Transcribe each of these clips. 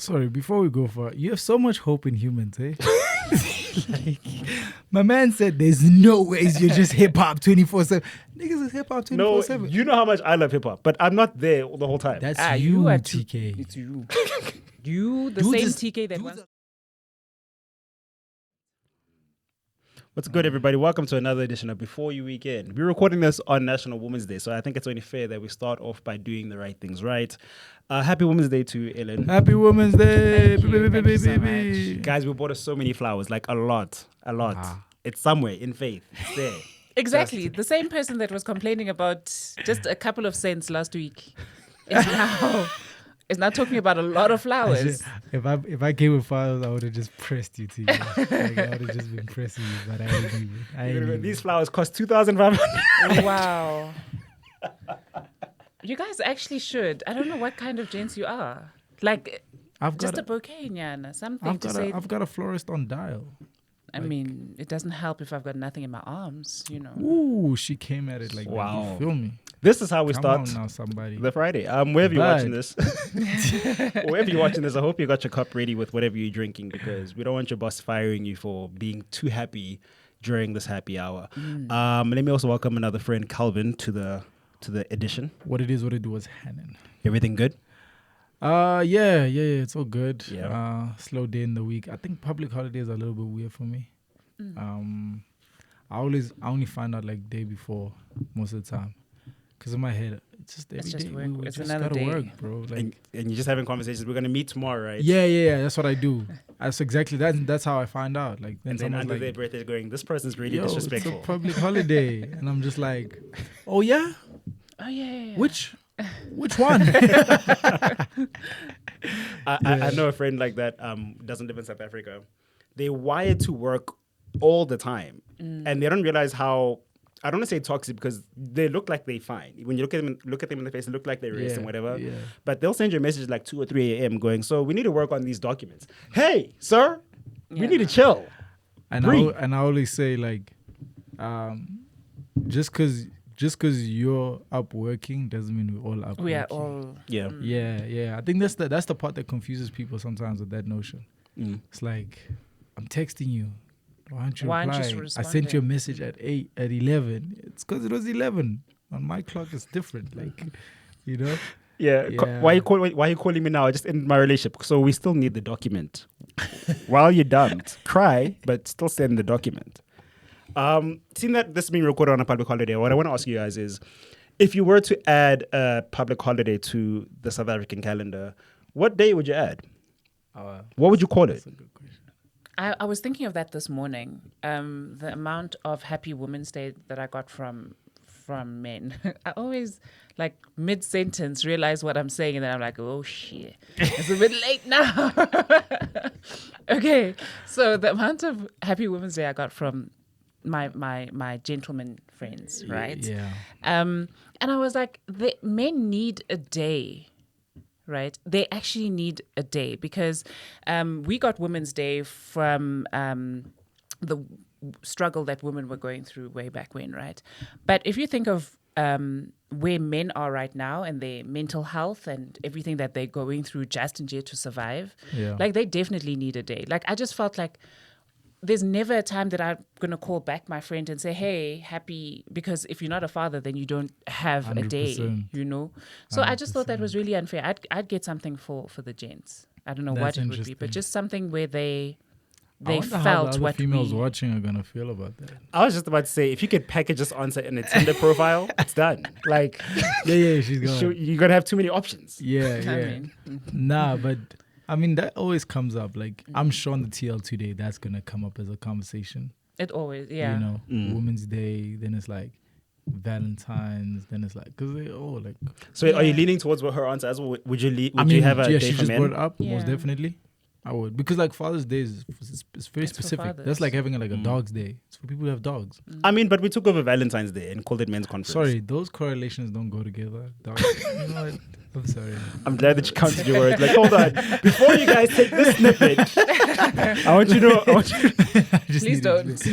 Sorry, before we go far, you have so much hope in humans, eh? Like, my man said there's no ways you're just hip hop 24/7. Niggas is hip hop No, 24/7. you know how much I love hip hop, but I'm not there the whole time. That's you you, are TK. It's you. You, the Dudes same is- TK that was. What's good, everybody? Welcome to another edition of Before You Weekend. We're recording this on National Women's Day, so I think it's only fair that we start off by doing the right things, right? Happy Women's Day to Ellen. Happy Women's Day. Thank you. Thank you so baby. Guys, we bought us so many flowers, like a lot. Ah. It's somewhere in faith. It's there. Exactly. The same person that was complaining about just a couple of cents last week is now talking about a lot of flowers. If I came with flowers, I would have just pressed you to you. Like, I would have just been pressing you, but I ain't even. These flowers cost 2,500. Wow. You guys actually should. I don't know what kind of gents you are. Like, I've just got a bouquet, Nyana. Something I've to got say. I've got a florist on dial. I mean, it doesn't help if I've got nothing in my arms, you know. Ooh, she came at it like Wow. that. You feel me? This is how we Come start on now, somebody. the Friday. Wherever you're watching Bad. this, wherever you're watching this, I hope you got your cup ready with whatever you're drinking, because we don't want your boss firing you for being too happy during this happy hour. Let me also welcome another friend, Calvin, to the edition. What it was Hannon. Everything good? Yeah, it's all good. Yeah. Slow day in the week. I think public holidays are a little bit weird for me. I only find out like day before most of the time, because in my head it's just every It's just day. work. We It's just another gotta day. work, bro. Like, And you're just having conversations. We're gonna meet tomorrow, right? yeah. That's what I do. That's exactly that. That's how I find out. Like, then And then someone's under like, their breath, they're going, "This person's really "Yo, it's disrespectful." a public holiday," and I'm just like, "Oh yeah, Oh, yeah. which one?" I know a friend like that. Doesn't live in South Africa. They wired to work all the time, and they don't realize how. I don't want to say toxic, because they look like they're fine. When you look at them in the face, they look like they're racing, whatever. Yeah. But they'll send you a message like 2 or 3 a.m. going, "So we need to work on these documents." Hey, sir, we need to chill. And Breathe. I always say like, just because you're up working doesn't mean we're all up We are working. all. Yeah. Yeah. I think that's the part that confuses people sometimes with that notion. It's like, I'm texting you. Why aren't you Why aren't you replying? I sent you a responding? message at 8, at 11. It's because it was 11. On my clock, it's different. Like, you know? Yeah. Yeah. Why are you calling me now? I just ended my relationship. So we still need the document. While you're dumped, cry, but still send the document. Seeing that this is being recorded on a public holiday, what I want to ask you guys is, if you were to add a public holiday to the South African calendar, what day would you add? What would you call it? That's a good question. I was thinking of that this morning. The amount of Happy Women's Day that I got from men. I always, like, mid-sentence, realize what I'm saying, and then I'm like, oh, shit. It's a bit late now. Okay, so the amount of Happy Women's Day I got from my gentleman friends, right? Yeah. And I was like, men need a day, right? They actually need a day, because we got Women's Day from the struggle that women were going through way back when, right? But if you think of where men are right now and their mental health and everything that they're going through just and yet to survive, Yeah. like, they definitely need a day. Like, I just felt like there's never a time that I'm going to call back my friend and say, hey, happy, because if you're not a father, then you don't have a day, 100%. you know? So I just thought that was really unfair. I'd get something for the gents. I don't know That's what it would be, interesting. but just something where they I wonder how felt the other what females we... watching are gonna feel about that. I was just about to say, if you could package this answer in a Tinder profile, it's done. Like, Yeah, she's gone. you're going to have too many options. Yeah. I mean, Nah, but I mean that always comes up. Like, I'm sure on the TL today that's gonna come up as a conversation. it always, yeah. You know, Women's Day, then it's like Valentine's, then it's like, because they all like. So are you Yeah. leaning towards what her answer is? Would you I mean, you have a yeah, day she for just men? brought it up. Yeah. Most definitely, I would, because like Father's Day is it's very It's for specific. fathers. That's like having like a dog's day. It's for people who have dogs. I mean, but we took over Valentine's Day and called it men's conference. Sorry, those correlations don't go together. Dogs. You know what? I'm sorry. I'm glad that you counted your words. Like, hold on. Before you guys take this snippet, I want you to know. I just Please needed- don't. Just,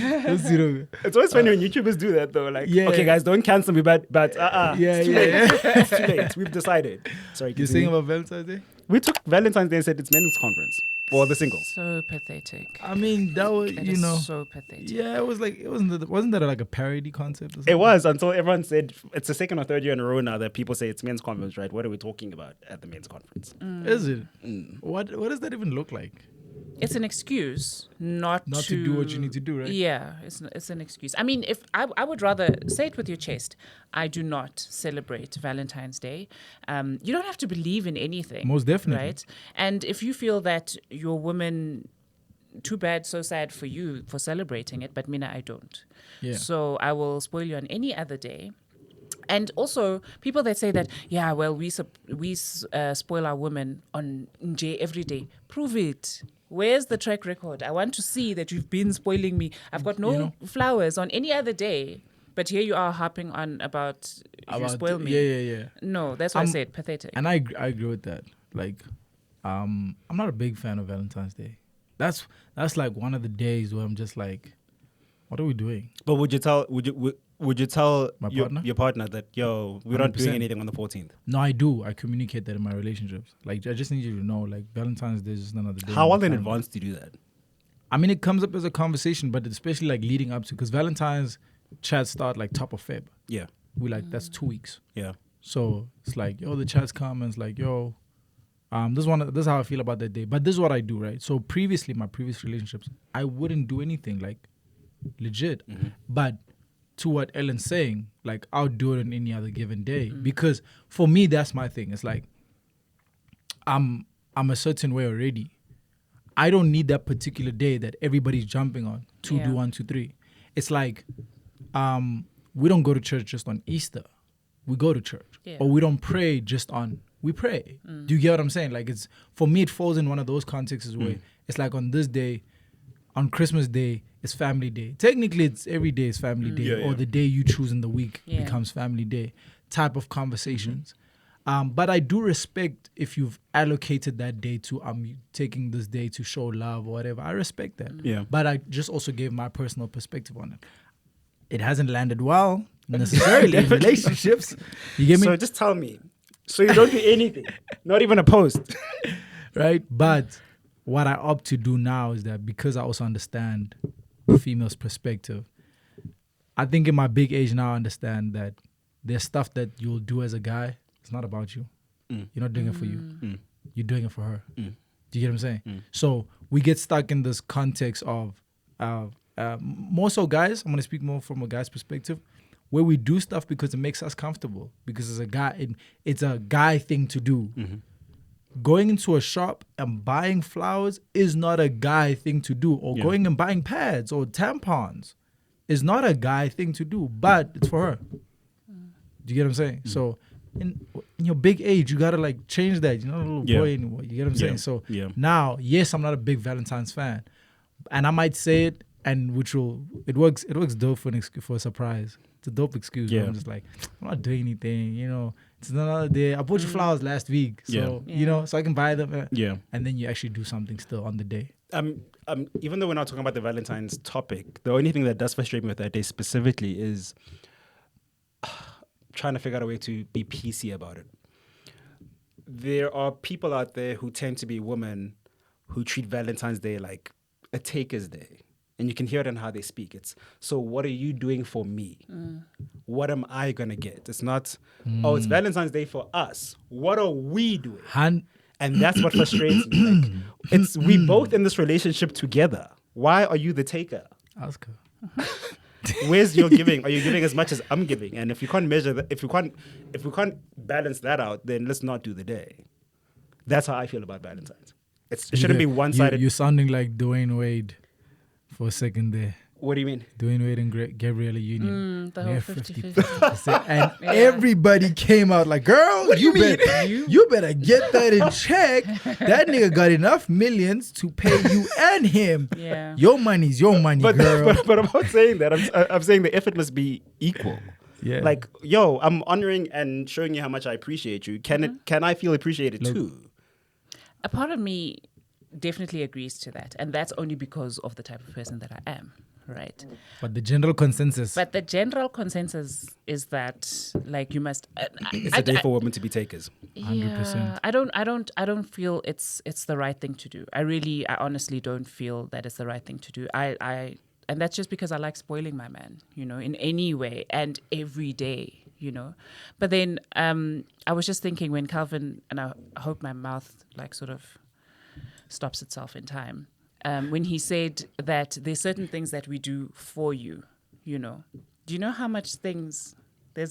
you know, It's always funny when YouTubers do that, though. Like, Yeah. okay, guys, don't cancel me, but yeah, it's too yeah. late. It's too late. We've decided. Sorry, You're saying about Valentine's Day? We took Valentine's Day and said it's men's conference or the singles. So pathetic. I mean, that was, It you is know, so pathetic. yeah, it was like, wasn't that like a parody concept or something? It was until everyone said it's the second or third year in a row now that people say it's men's conference, right? What are we talking about at the men's conference? Is it? What does that even look like? It's an excuse not to do what you need to do, right? Yeah, it's an excuse. I mean, if I would rather say it with your chest, I do not celebrate Valentine's Day. You don't have to believe in anything. Most definitely. Right? And if you feel that your woman, too bad, so sad for you for celebrating it, but Mina, I don't. Yeah. So I will spoil you on any other day. And also, people that say that, yeah, well, we spoil our women on Nje every day. Prove it. Where's the track record? I want to see that you've been spoiling me. I've got no flowers on any other day. But here you are harping on about you spoil me. Yeah. No, that's what I said. Pathetic. And I agree with that. Like, I'm not a big fan of Valentine's Day. That's like one of the days where I'm just like, what are we doing? But would you tell My your, partner? your partner that, yo, we're not 100%. doing anything on the 14th? No, I do. I communicate that in my relationships. Like, I just need you to know, like, Valentine's Day is just another day. How with well my in family. advance do you do that? I mean, it comes up as a conversation, but especially like leading up to, because Valentine's chats start like top of Feb. Yeah. We like, that's 2 weeks. Yeah. So it's like, yo, the chats come and it's like, yo, this is how I feel about that day. But this is what I do, right? So previously, my previous relationships, I wouldn't do anything like legit. Mm-hmm. But to what Ellen's saying, like, I'll do it on any other given day. Because for me, that's my thing. It's like, I'm a certain way already. I don't need that particular day that everybody's jumping on to do 1, 2, 3. It's like, we don't go to church just on Easter. We go to church. Yeah. Or we don't pray just on, we pray. Do you get what I'm saying? Like, it's, for me, it falls in one of those contexts where it's like on this day, on Christmas Day, it's family day. Technically, it's every day is family day, Yeah, or yeah. the day you choose in the week Yeah. becomes family day type of conversations. But I do respect if you've allocated that day to, I'm taking this day to show love or whatever. I respect that. Yeah. But I just also gave my personal perspective on it. It hasn't landed well necessarily in relationships. You get me? So just tell me. So you don't do anything, not even a post. Right? But what I opt to do now is that because I also understand the female's perspective, I think in my big age now I understand that there's stuff that you'll do as a guy. It's not about you. You're not doing it for you. You're doing it for her. Do you get what I'm saying? So we get stuck in this context of more so guys, I'm going to speak more from a guy's perspective, where we do stuff because it makes us comfortable, because it's a guy, it's a guy thing to do. Going into a shop and buying flowers is not a guy thing to do, or going and buying pads or tampons is not a guy thing to do, but it's for her. Do you get what I'm saying? So in your big age, you gotta like change that. You're not a little boy anymore. You get what I'm saying? So now, yes, I'm not a big Valentine's fan, and I might say it, and it works dope for for a surprise. It's a dope excuse. Where I'm just like, I'm not doing anything. You know, it's another day. I bought you flowers last week, so you know, so I can buy them. And then you actually do something still on the day. Even though we're not talking about the Valentine's topic, the only thing that does frustrate me with that day specifically is trying to figure out a way to be PC about it. There are people out there who tend to be women who treat Valentine's Day like a taker's day. And you can hear it in how they speak. It's, so what are you doing for me? What am I going to get? It's not, oh, it's Valentine's Day for us. What are we doing? And that's what frustrates me. Like, it's we both in this relationship together. Why are you the taker? Ask her. Where's your giving? Are you giving as much as I'm giving? And if you can't measure that, if we can't balance that out, then let's not do the day. That's how I feel about Valentine's. It shouldn't be one-sided. You're sounding like Dwayne Wade for a second there. What do you mean? Dwayne Wade and Gabriella Union. The whole They're 50-50. And everybody came out like, girl, you better get that in check. That nigga got enough millions to pay you and him. Yeah. Your money's your money, girl. But I'm not saying that. I'm saying the effort must be equal. Yeah. Like, yo, I'm honoring and showing you how much I appreciate you. Can I feel appreciated too? A part of me definitely agrees to that, and that's only because of the type of person that I am, right? But the general consensus. But the general consensus is that like you must. It's a day for women to be takers. 100%. Yeah, I don't feel it's the right thing to do. I honestly don't feel that it's the right thing to do. And that's just because I like spoiling my man, in any way and every day, But then I was just thinking when Calvin, and I hope my mouth like sort of stops itself in time, when he said that there's certain things that we do for you, Do you know how much there's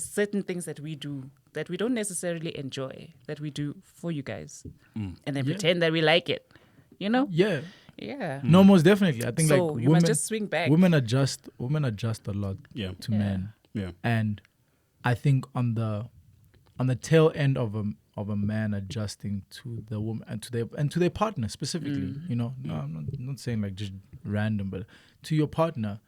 certain things that we do that we don't necessarily enjoy, that we do for you guys, and then pretend that we like it, Yeah. Yeah. No, most definitely. I think So like you women must just swing back. Women adjust a lot Yeah. to Yeah. men. Yeah. And I think on the tail end of a man adjusting to the woman and to their partner specifically, No, I'm not saying like just random, but to your partner,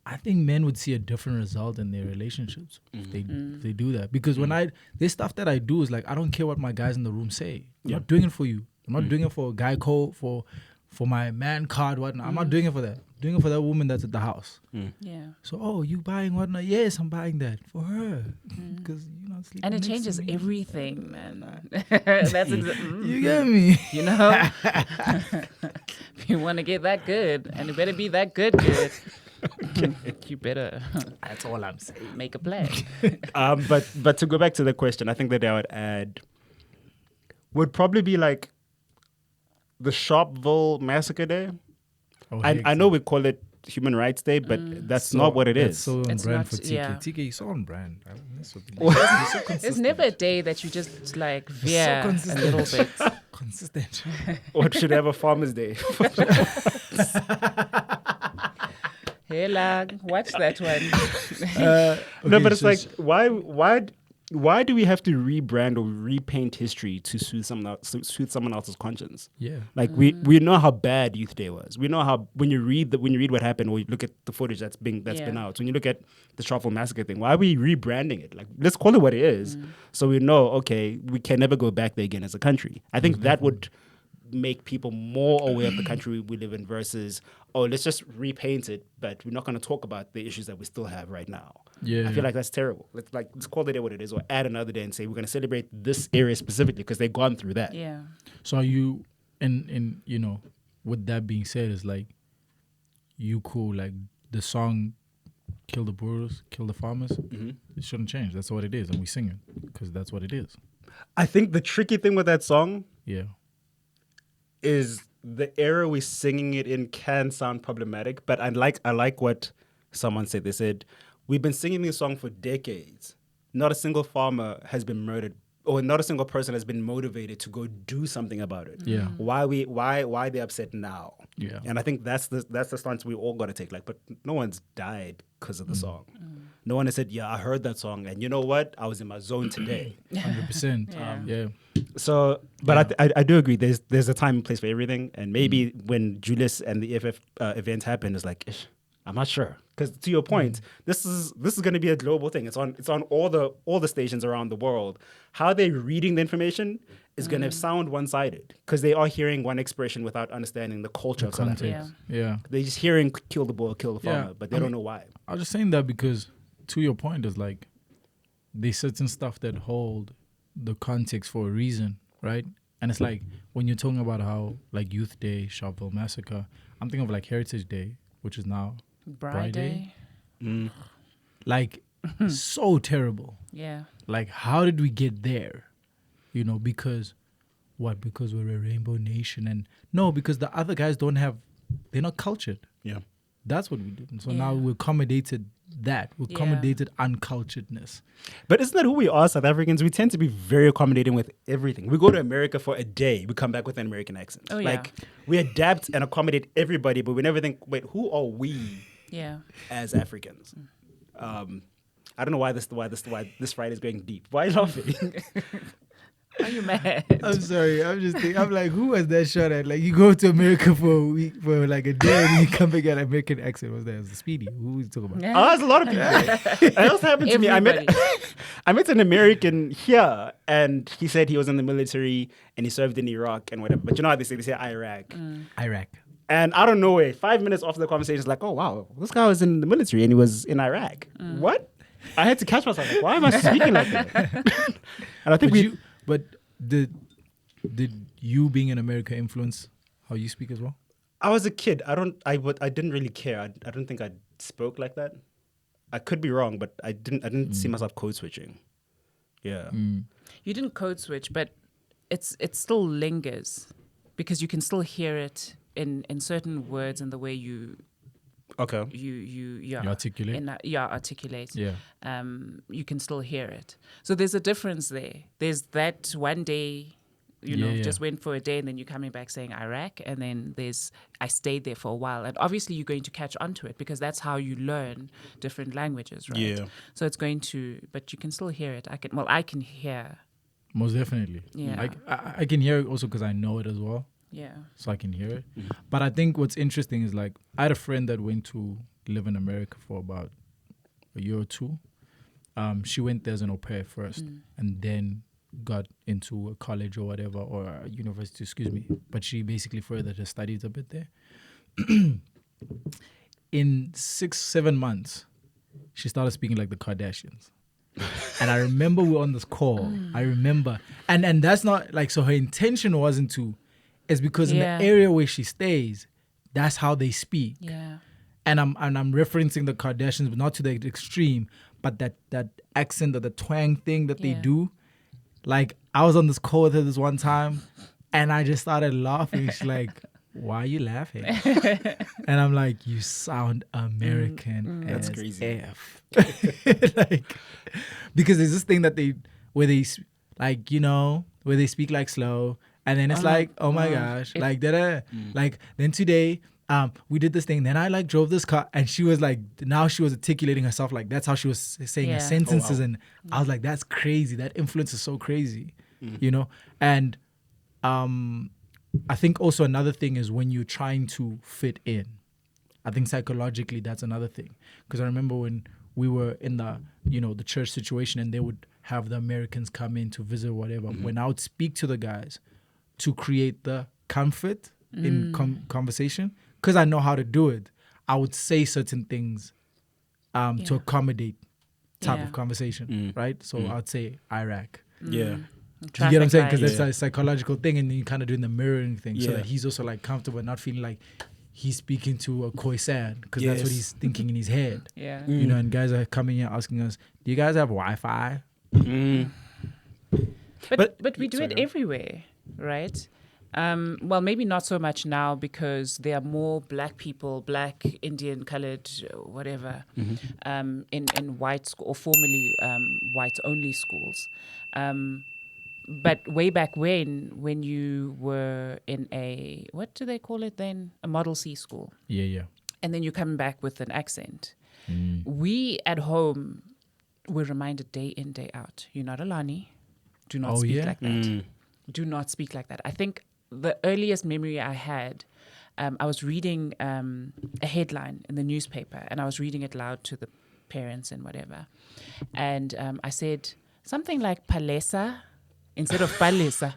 I think men would see a different result in their relationships if they do that. Because when there's stuff that I do is like I don't care what my guys in the room say. I'm not doing it for you. I'm not doing it for a guy code for my man card, whatnot. I'm not doing it for that. I'm doing it for that woman that's at the house. Yeah. So, you buying whatnot? Yes, I'm buying that for her. Because, sleeping And it next to changes me. everything, man. That's You get me? If you want to get that good, and it better be that good, you better That's all I'm saying. make a plan. But to go back to the question, I think that I would add would probably be like the Sharpeville Massacre Day. Oh, I know we call it Human Rights Day, but that's not what it That's is. so on It's brand not- for TK. yeah. TK, you're so on brand. I don't mess with you. There's never a day that you just like veer a consistent. little bit. Consistent. Or should have a Farmer's Day. Hey, lag, watch that one. No, Okay, but it's so like why do we have to rebrand or repaint history to soothe someone else's conscience? Yeah. Like we know how bad Youth Day was. We know how when you read what happened, or you look at the footage that's been out. So when you look at the Sharpeville Massacre thing, why are we rebranding it? Like let's call it what it is, so we know. Okay, we can never go back there again as a country. I think that would make people more aware of the country we live in versus let's just repaint it, but we're not going to talk about the issues that we still have right now. Yeah. I feel like that's terrible. Let's call the day what it is, or add another day and say we're going to celebrate this area specifically because they've gone through that. Yeah. So are you, and with that being said, is like, you cool, like the song Kill the Brewers, Kill the Farmers, it shouldn't change. That's what it is. And we sing it because that's what it is. I think the tricky thing with that song Yeah. is the era we're singing it in can sound problematic, but I like what someone said. They said, we've been singing this song for decades. Not a single farmer has been murdered, or not a single person has been motivated to go do something about it. Yeah. Why they upset now? Yeah. And I think that's the stance we all got to take. Like, but no one's died because of the song. No one has said, yeah, I heard that song, and you know what? I was in my zone today. 100%. Yeah. So, but I do agree. There's a time and place for everything, and maybe when Julius and the EFF event happened, it's like, I'm not sure. Because to your point, this is going to be a global thing. It's on all the stations around the world. How they're reading the information is going to sound one-sided because they are hearing one expression without understanding the culture of South Africa. Yeah. They're just hearing "kill the boy, kill the farmer," Yeah. but they don't know why. I was just saying that because, to your point, is like, there's certain stuff that hold the context for a reason, right? And it's like, when you're talking about how, like, Youth Day, Sharpeville Massacre, I'm thinking of, like, Heritage Day, which is now Bride Day. like, so terrible. Yeah. Like, how did we get there? Because we're a rainbow nation. And no, because the other guys they're not cultured. Yeah. That's what we did. And so now we accommodated that. We Yeah. accommodated unculturedness. But isn't that who we are, South Africans? We tend to be very accommodating with everything. We go to America for a day, we come back with an American accent. Oh, yeah. Like, we adapt and accommodate everybody, but we never think, wait, who are we Yeah. as Africans? I don't know why this Friday is going deep. Why are you laughing? Are you mad? I'm sorry. I'm just thinking, I'm like, who has that shot at? Like, you go to America for a week, for like a day, and you come back at an American accent. What's that? It was the Speedy. Who was you talking about? Oh, that's a lot of people. It also happened to me. I met an American here, and he said he was in the military and he served in Iraq and whatever. But you know how they say Iraq. Iraq. And out of nowhere, 5 minutes after the conversation, it's like, oh, wow, this guy was in the military and he was in Iraq. What? I had to catch myself. Like, why am I speaking like that? And I think but did you being in America influence how you speak as well? I was a kid. I didn't really care. I don't think I spoke like that. I could be wrong, but I didn't see myself code switching. Yeah. You didn't code switch, but it still lingers because you can still hear it in certain words and the way you Okay. You articulate. Articulate. Yeah. You can still hear it. So there's a difference there. There's that one day, just went for a day and then you're coming back saying Iraq, and then I stayed there for a while. And obviously you're going to catch on to it because that's how you learn different languages, right? Yeah. So it's going to, but you can still hear it. I can hear. Most definitely. Yeah. I can hear it also because I know it as well. Yeah. So I can hear it. But I think what's interesting is like I had a friend that went to live in America for about a year or two. She went there as an au pair first and then got into a college or whatever, or a university, excuse me. But she basically furthered her studies a bit there. In 6-7 months, she started speaking like the Kardashians. And I remember we were on this call. I remember. And that's not like, so her intention wasn't to, it's because in the area where she stays, that's how they speak. Yeah. And I'm referencing the Kardashians, but not to the extreme, but that accent or the twang thing that they do. Like, I was on this call with her this one time, and I just started laughing. She's like, why are you laughing? And I'm like, you sound American as That's crazy. F. Like, because there's this thing that where they speak like slow, and then it's like, oh my gosh, like da-da. Like, then today, we did this thing, then I like drove this car, and she was like, now she was articulating herself, like that's how she was saying her sentences. And I was like, that's crazy. That influence is so crazy, and I think also another thing is when you're trying to fit in. I think psychologically that's another thing, because I remember when we were in the the church situation and they would have the Americans come in to visit or whatever, when I would speak to the guys to create the comfort in conversation, because I know how to do it, I would say certain things to accommodate type of conversation, right? So I would say Iraq. Yeah. Do you get what I'm saying? Because that's a psychological thing, and then you kind of doing the mirroring thing, so that he's also like comfortable, not feeling like he's speaking to a Khoisan, because that's what he's thinking in his head. Yeah. And guys are coming here asking us, do you guys have Wi-Fi? But we do it everywhere, right? Well, maybe not so much now because there are more black people, black, Indian, colored, whatever, in white school or formerly white-only schools. But way back when you were in a, what do they call it then? A Model C school. Yeah. And then you're coming back with an accent. We at home were reminded day in, day out, you're not a Lani. Do not speak like that. Do not speak like that. I think the earliest memory I had, I was reading a headline in the newspaper, and I was reading it loud to the parents and whatever. And I said something like palesa instead of palesa.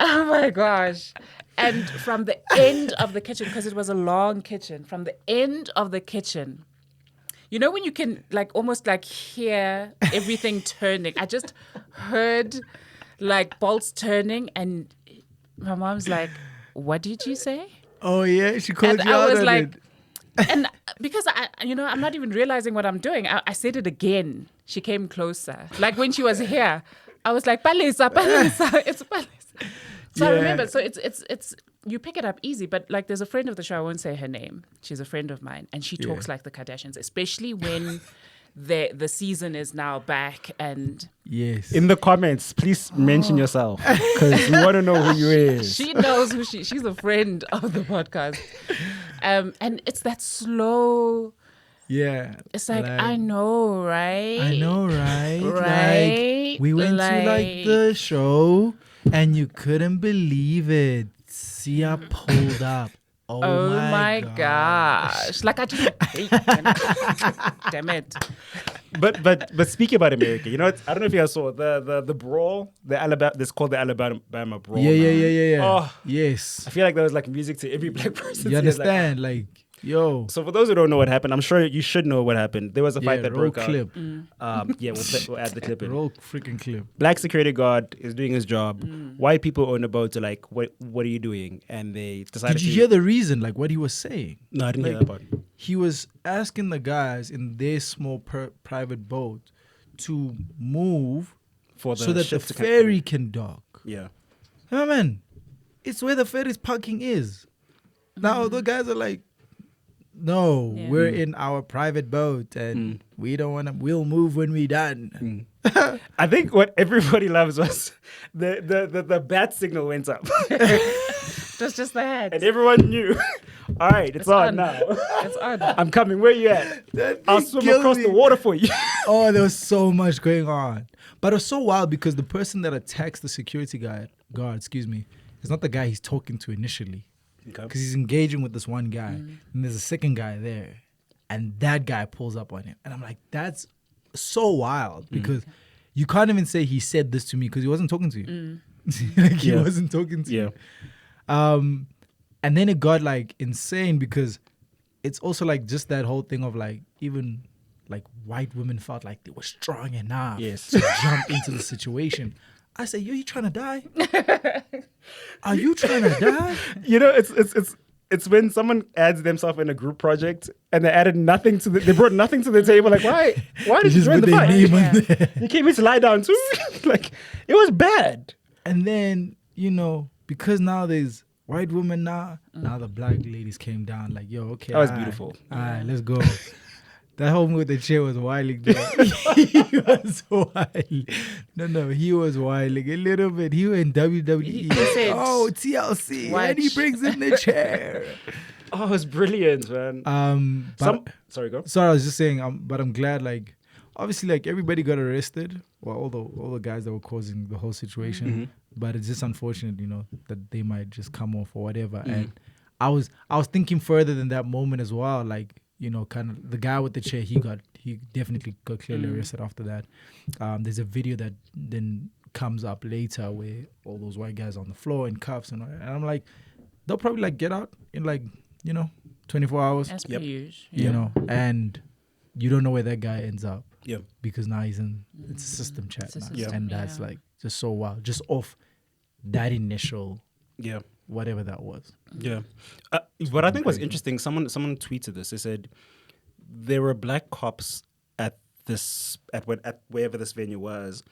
Oh my gosh. And from the end of the kitchen, because it was a long kitchen, from the end of the kitchen, when you can like almost like hear everything turning. I just heard like bolts turning, and my mom's like, "What did you say?" Oh yeah, she called and you I out was on like, it. and because I'm not even realizing what I'm doing. I said it again. She came closer. Like when she was here, I was like, "Palesa, palesa, it's palesa." So I remember. So it's you pick it up easy, but like there's a friend of the show, I won't say her name. She's a friend of mine, and she talks like the Kardashians, especially when the season is now back. And yes, in the comments, please mention yourself, because we want to know who you is. She knows who she's a friend of the podcast. And it's that slow. Yeah. It's like, I know, right? I know, right? Right? Like, we went to like the show and you couldn't believe it. Sia pulled up Oh my gosh. Like I just hate damn it. But speaking about America, you know what? I don't know if you guys saw the brawl, the Alabama. This called the Alabama brawl. Yeah. Oh, Yes. I feel like there was like music to every black person. You understand? Like, yo. So for those who don't know what happened, I'm sure you should know what happened. There was a fight that roll broke clip. out. Yeah, we'll add the clip in. Roll freaking clip. Black security guard is doing his job. White people on the boat are like, what are you doing? And they decided Did you hear the reason? Like what he was saying? No, I didn't hear that part. He was asking the guys in their small private boat to move For so that the ship to ferry can dock. Yeah. Oh, man, it's where the ferry's parking is. Now the guys are like, no, we're in our private boat and we don't want to. We'll move when we're done. I think what everybody loves was the bat signal went up. It was just that. And everyone knew. All right, it's on now. It's on. I'm coming. Where you at? I'll swim across the water for you. Oh, there was so much going on. But it was so wild because the person that attacks the security guard, is not the guy he's talking to initially. Because he's engaging with this one guy. And there's a second guy there. And that guy pulls up on him. And I'm like, that's so wild. Because you can't even say he said this to me because he wasn't talking to you. He wasn't talking to you. And then it got like insane because it's also like just that whole thing of like even like white women felt like they were strong enough to jump into the situation. I say, yo, you trying to die? Are you trying to die? You know, it's when someone adds themselves in a group project and they brought nothing to the table. Like, why did you join the fight? You came here to lie down too. Like, it was bad. And then, you know, because now there's white women now the black ladies came down like, yo, okay. That was beautiful. All right, let's go. That whole with the chair was wilding there. He was wild. No, he was wilding a little bit. He was in WWE. He said, TLC. And he brings in the chair. Oh, it was brilliant, man. Sorry, go. Sorry, I was just saying, but I'm glad, like, obviously, like, everybody got arrested. Well, all the guys that were causing the whole situation. But it's just unfortunate, you know, that they might just come off or whatever. And I was thinking further than that moment as well, like, you know, kind of the guy with the chair, he definitely got clearly arrested after that. There's a video that then comes up later where all those white guys are on the floor in cuffs and I'm like, they'll probably like get out in like, you know, 24 hours. As per usual. You know, and you don't know where that guy ends up. Yeah. Because now he's in, it's a system chat now. System, And that's like just so wild. Just off that initial whatever that was. Yeah. What I think was interesting, someone tweeted this. They said there were black cops at wherever this venue was.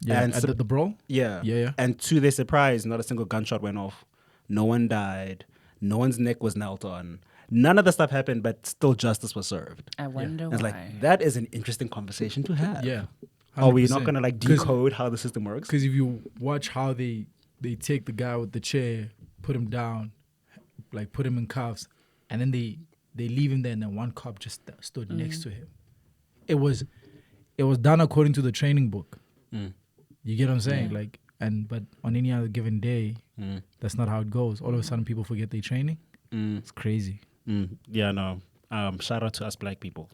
Yeah, and at the Brawl? Yeah. And to their surprise, not a single gunshot went off. No one died. No one's neck was knelt on. None of the stuff happened, but still justice was served. I wonder why. It's like, that is an interesting conversation to have. Yeah. 100%. Are we not going to like decode how the system works? Because if you watch how they take the guy with the chair, put him down, like put him in cuffs, and then they leave him there, and then one cop just stood next to him. It was done according to the training book. You get what I'm saying? Like, but on any other given day, that's not how it goes. All of a sudden, people forget their training. It's crazy. Yeah, no. Shout out to us black people.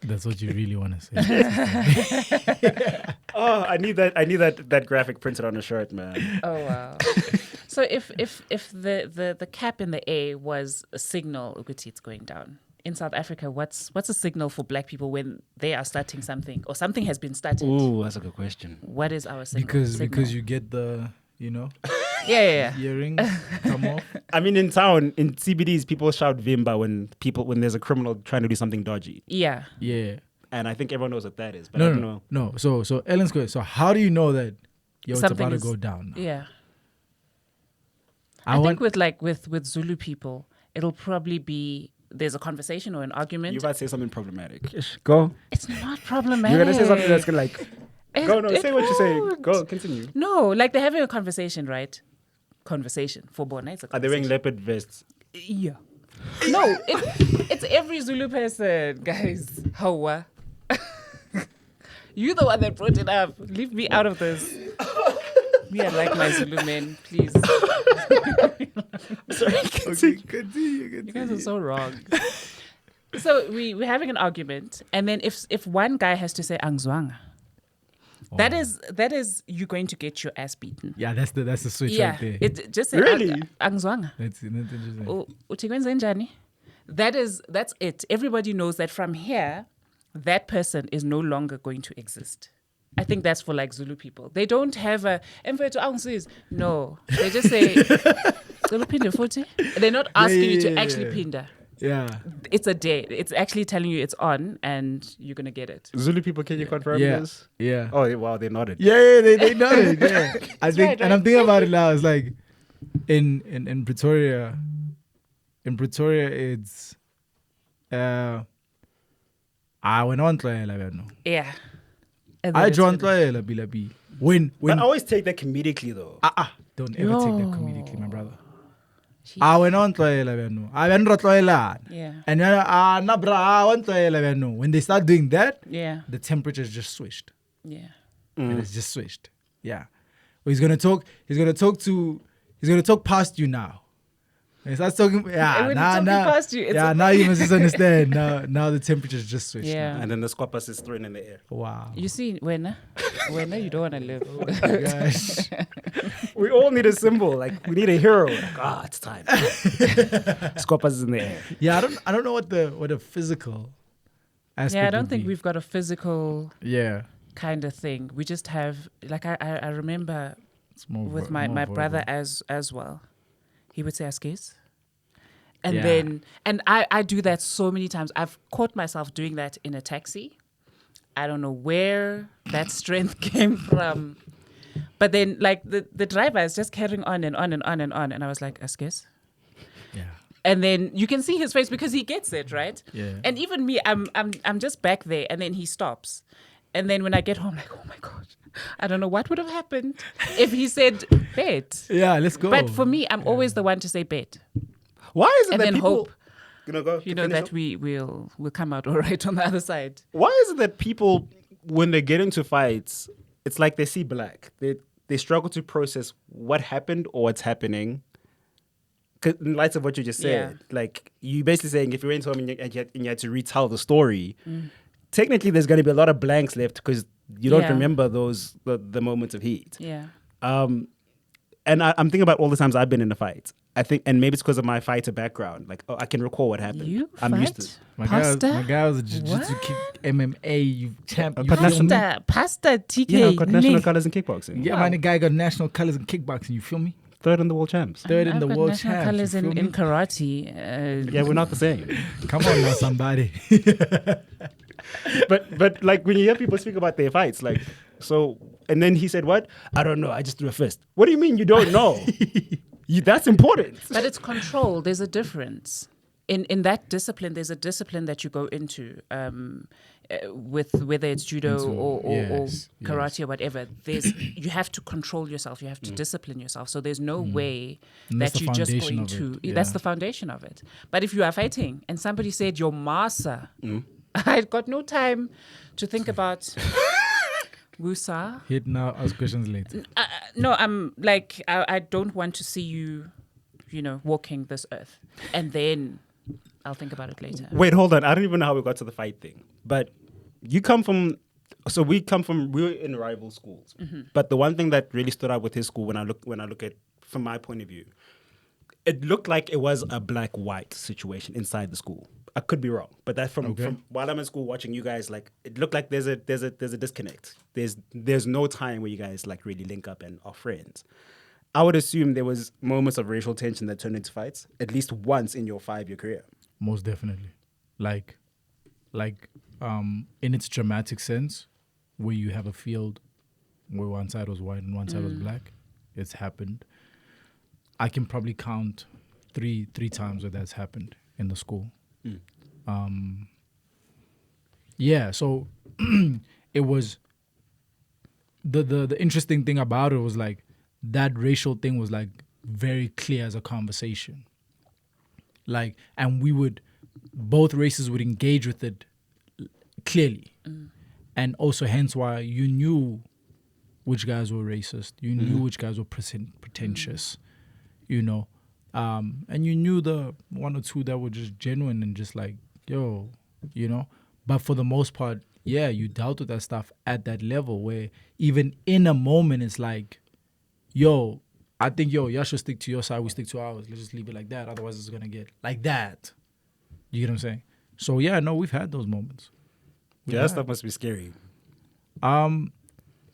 That's what you really want to say. Oh, I need that graphic printed on a shirt, man. Oh wow. So if the cap in the A was a signal, Uguti, it's going down. In South Africa, what's a signal for black people when they are starting something or something has been started? Ooh, that's a good question. What is our signal? Because you get the, you know, yeah. earrings come off. I mean, in town, in CBDs, people shout Vimba when there's a criminal trying to do something dodgy. Yeah. And I think everyone knows what that is. But I don't know. No. So Ellen Square. So how do you know that it's about to go down now? Yeah. I think with Zulu people, it'll probably be there's a conversation or an argument. You about to say something problematic. Go. It's not problematic. You're gonna say something that's gonna like. Say what you're saying. won't. Go, continue. No, like they're having a conversation, right? Conversation for Bona. It's a Are they wearing leopard vests? Yeah. No, it's every Zulu person, guys. Hawa. You the one that brought it up. Leave me out of this. Me, I like my Zulu men, please. Sorry, Continue. You guys are so wrong. So we're having an argument, and then if one guy has to say angzwanga, that is you going to get your ass beaten. Yeah, that's the switch Yeah, right there. it just say Really? angzwanga. That's interesting. Uthi kwenze njani? That's it. Everybody knows that from here, that person is no longer going to exist. I think that's for like Zulu people. They don't have a no. They just say Zulu pinda futhi. They're not asking you to actually pinda. Yeah. It's a day. It's actually telling you it's on and you're gonna get it. Zulu people, can you confirm Yeah. this? Yeah. Oh, wow, they nodded. Yeah, they know it. Yeah. I think, right, and I'm thinking about it now. It's like in Pretoria. In Pretoria, it's I went on no. Yeah. I joined Bilabi. When But I always take that comedically, though. don't ever take that comedically, my brother. I went on no. I went on Yeah. and na bra I went no. When they start doing that, Yeah. the temperature's just switched. Yeah. And it's just switched. Yeah. Well, he's gonna talk past you now. When he starts talking, When he's talking past you, it's now you must just understand. Now the temperature's just switched. Yeah. And then the squapas is thrown in the air. Wow. You see, when you don't want to live. Oh my gosh. We all need a symbol. Like, we need a hero. Like, it's time. Squapas is in the air. Yeah, I don't know what the physical aspect Yeah, I don't would think be. we've got a physical Yeah. kind of thing. We just have like I remember It's more with more my verbal. brother as well. He would say askes. And Yeah. then I do that so many times. I've caught myself doing that in a taxi. I don't know where that strength came from. But then like the driver is just carrying on and on and on and on. And I was like, askes. Yeah. And then you can see his face because he gets it, right? Yeah. And even me, I'm just back there, and then he stops. And then when I get home, like, oh my God, I don't know what would have happened if he said bet. Yeah, let's go. But for me, I'm always the one to say bet. Why is it And that then people... hope, Go you know, finish that up? we'll come out all right on the other side. Why is it that people, when they get into fights, it's like they see black. They struggle to process what happened or what's happening. 'Cause in light of what you just said, like you basically saying if you went home and you had to retell the story, technically there's going to be a lot of blanks left because you don't Yeah. remember the moments of heat. Yeah. And I'm thinking about all the times I've been in a fight. I think, and maybe it's because of my fighter background. Like, I can recall what happened. You I'm fight? used to it. my Pasta? guy was a jiu-jitsu kick MMA. You champ. You But feel me? Pasta, TK. Yeah, I've got national nee. colors in kickboxing. Yeah, man, the guy got national colors in kickboxing. You feel me? Third in the world champs. Third in I've the got world national champs. colors you feel in me? karate. Yeah, we're not the same. Come on now, somebody. but like when you hear people speak about their fights, like so, and then he said, "What? I don't know. I just threw a fist." What do you mean you don't know? That's important. But it's control. There's a difference. In that discipline, there's a discipline that you go into with whether it's judo or yes, karate or whatever. You have to control yourself. You have to discipline yourself. So there's no way And that's that the you're just foundation going of to. it, That's yeah. the foundation of it. But if you are fighting and somebody said your masa, I got no time to think about. Wusa. Hit now, ask questions later. No, I'm like I don't want to see you, walking this earth, and then I'll think about it later. Wait, hold on. I don't even know how we got to the fight thing. But you come from, we were in rival schools. But the one thing that really stood out with his school when I look at from my point of view, it looked like it was a black-white situation inside the school. I could be wrong, but that from while I'm in school watching you guys, like it looked like there's a disconnect. There's no time where you guys like really link up and are friends. I would assume there was moments of racial tension that turned into fights at least once in your 5-year career. Most definitely. Like in its dramatic sense, where you have a field where one side was white and one side was black, it's happened. I can probably count three times where that's happened in the school. Yeah, so it was the interesting thing about it was like that racial thing was like very clear as a conversation. Like, and both races would engage with it clearly. And also hence why you knew which guys were racist. You knew which guys were pretentious, And you knew the one or two that were just genuine and just like, yo, you know. But for the most part, yeah, you dealt with that stuff at that level where even in a moment it's like, yo, I think, y'all should stick to your side, we stick to ours. Let's just leave it like that. Otherwise it's gonna get like that. You get what I'm saying? So yeah, no, we've had those moments. We've Yeah, that had. stuff must be scary.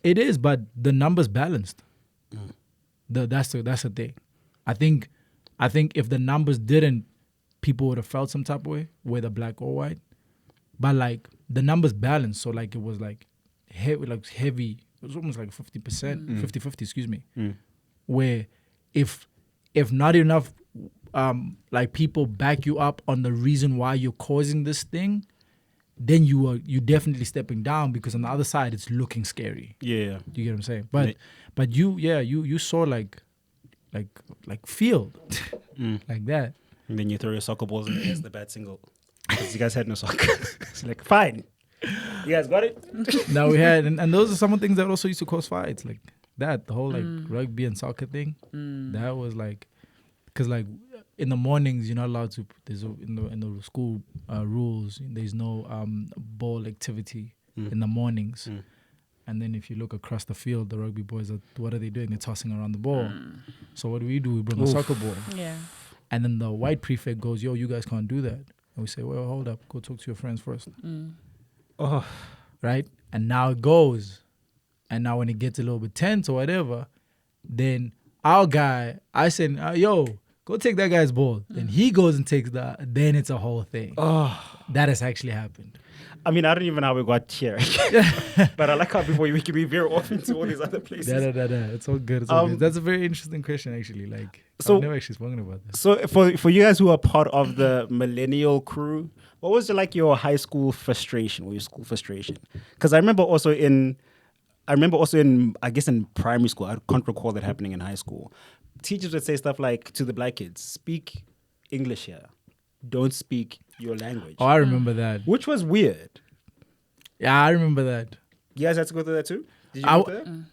It is, but the numbers balanced. That's the thing. I think if the numbers didn't, people would have felt some type of way, whether black or white. But like the numbers balanced, so like it was like heavy. It was almost like 50%, 50-50, excuse me. Where if not enough like people back you up on the reason why you're causing this thing, then you definitely stepping down, because on the other side it's looking scary. Yeah. Do you get what I'm saying? But you saw like field like that. And then you throw your soccer balls in the air as the bad single. Because you guys had no soccer. It's like, fine. You guys got it? Now we had, and those are some of the things that also used to cause fights, like that, the whole like rugby and soccer thing. That was like, because like in the mornings you're not allowed to. There's in the school rules. There's no ball activity in the mornings. And then if you look across the field, the rugby boys what are they doing? They're tossing around the ball. So what do? We bring a soccer ball. Yeah. And then the white prefect goes, yo, you guys can't do that. And we say, well, hold up, go talk to your friends first. Oh. Right? And now it goes. And now when it gets a little bit tense or whatever, then our guy, I said, yo, go take that guy's ball. Then he goes and takes then it's a whole thing. Oh. That has actually happened. I mean, I don't even know how we got here. But I like how before we can be veer off into all these other places. It's all good. It's all good. That's a very interesting question, actually. Like, So- I've never actually spoken about this. So for you guys who are part of the millennial crew, what was your high school frustration or your school frustration? Because I remember also in I guess in primary school, I can't recall that happening in high school. Teachers would say stuff like to the black kids, speak English here. Don't speak your language. Oh, I remember that. Which was weird. Yeah, I remember that. You guys had to go through that too? Did you go through that?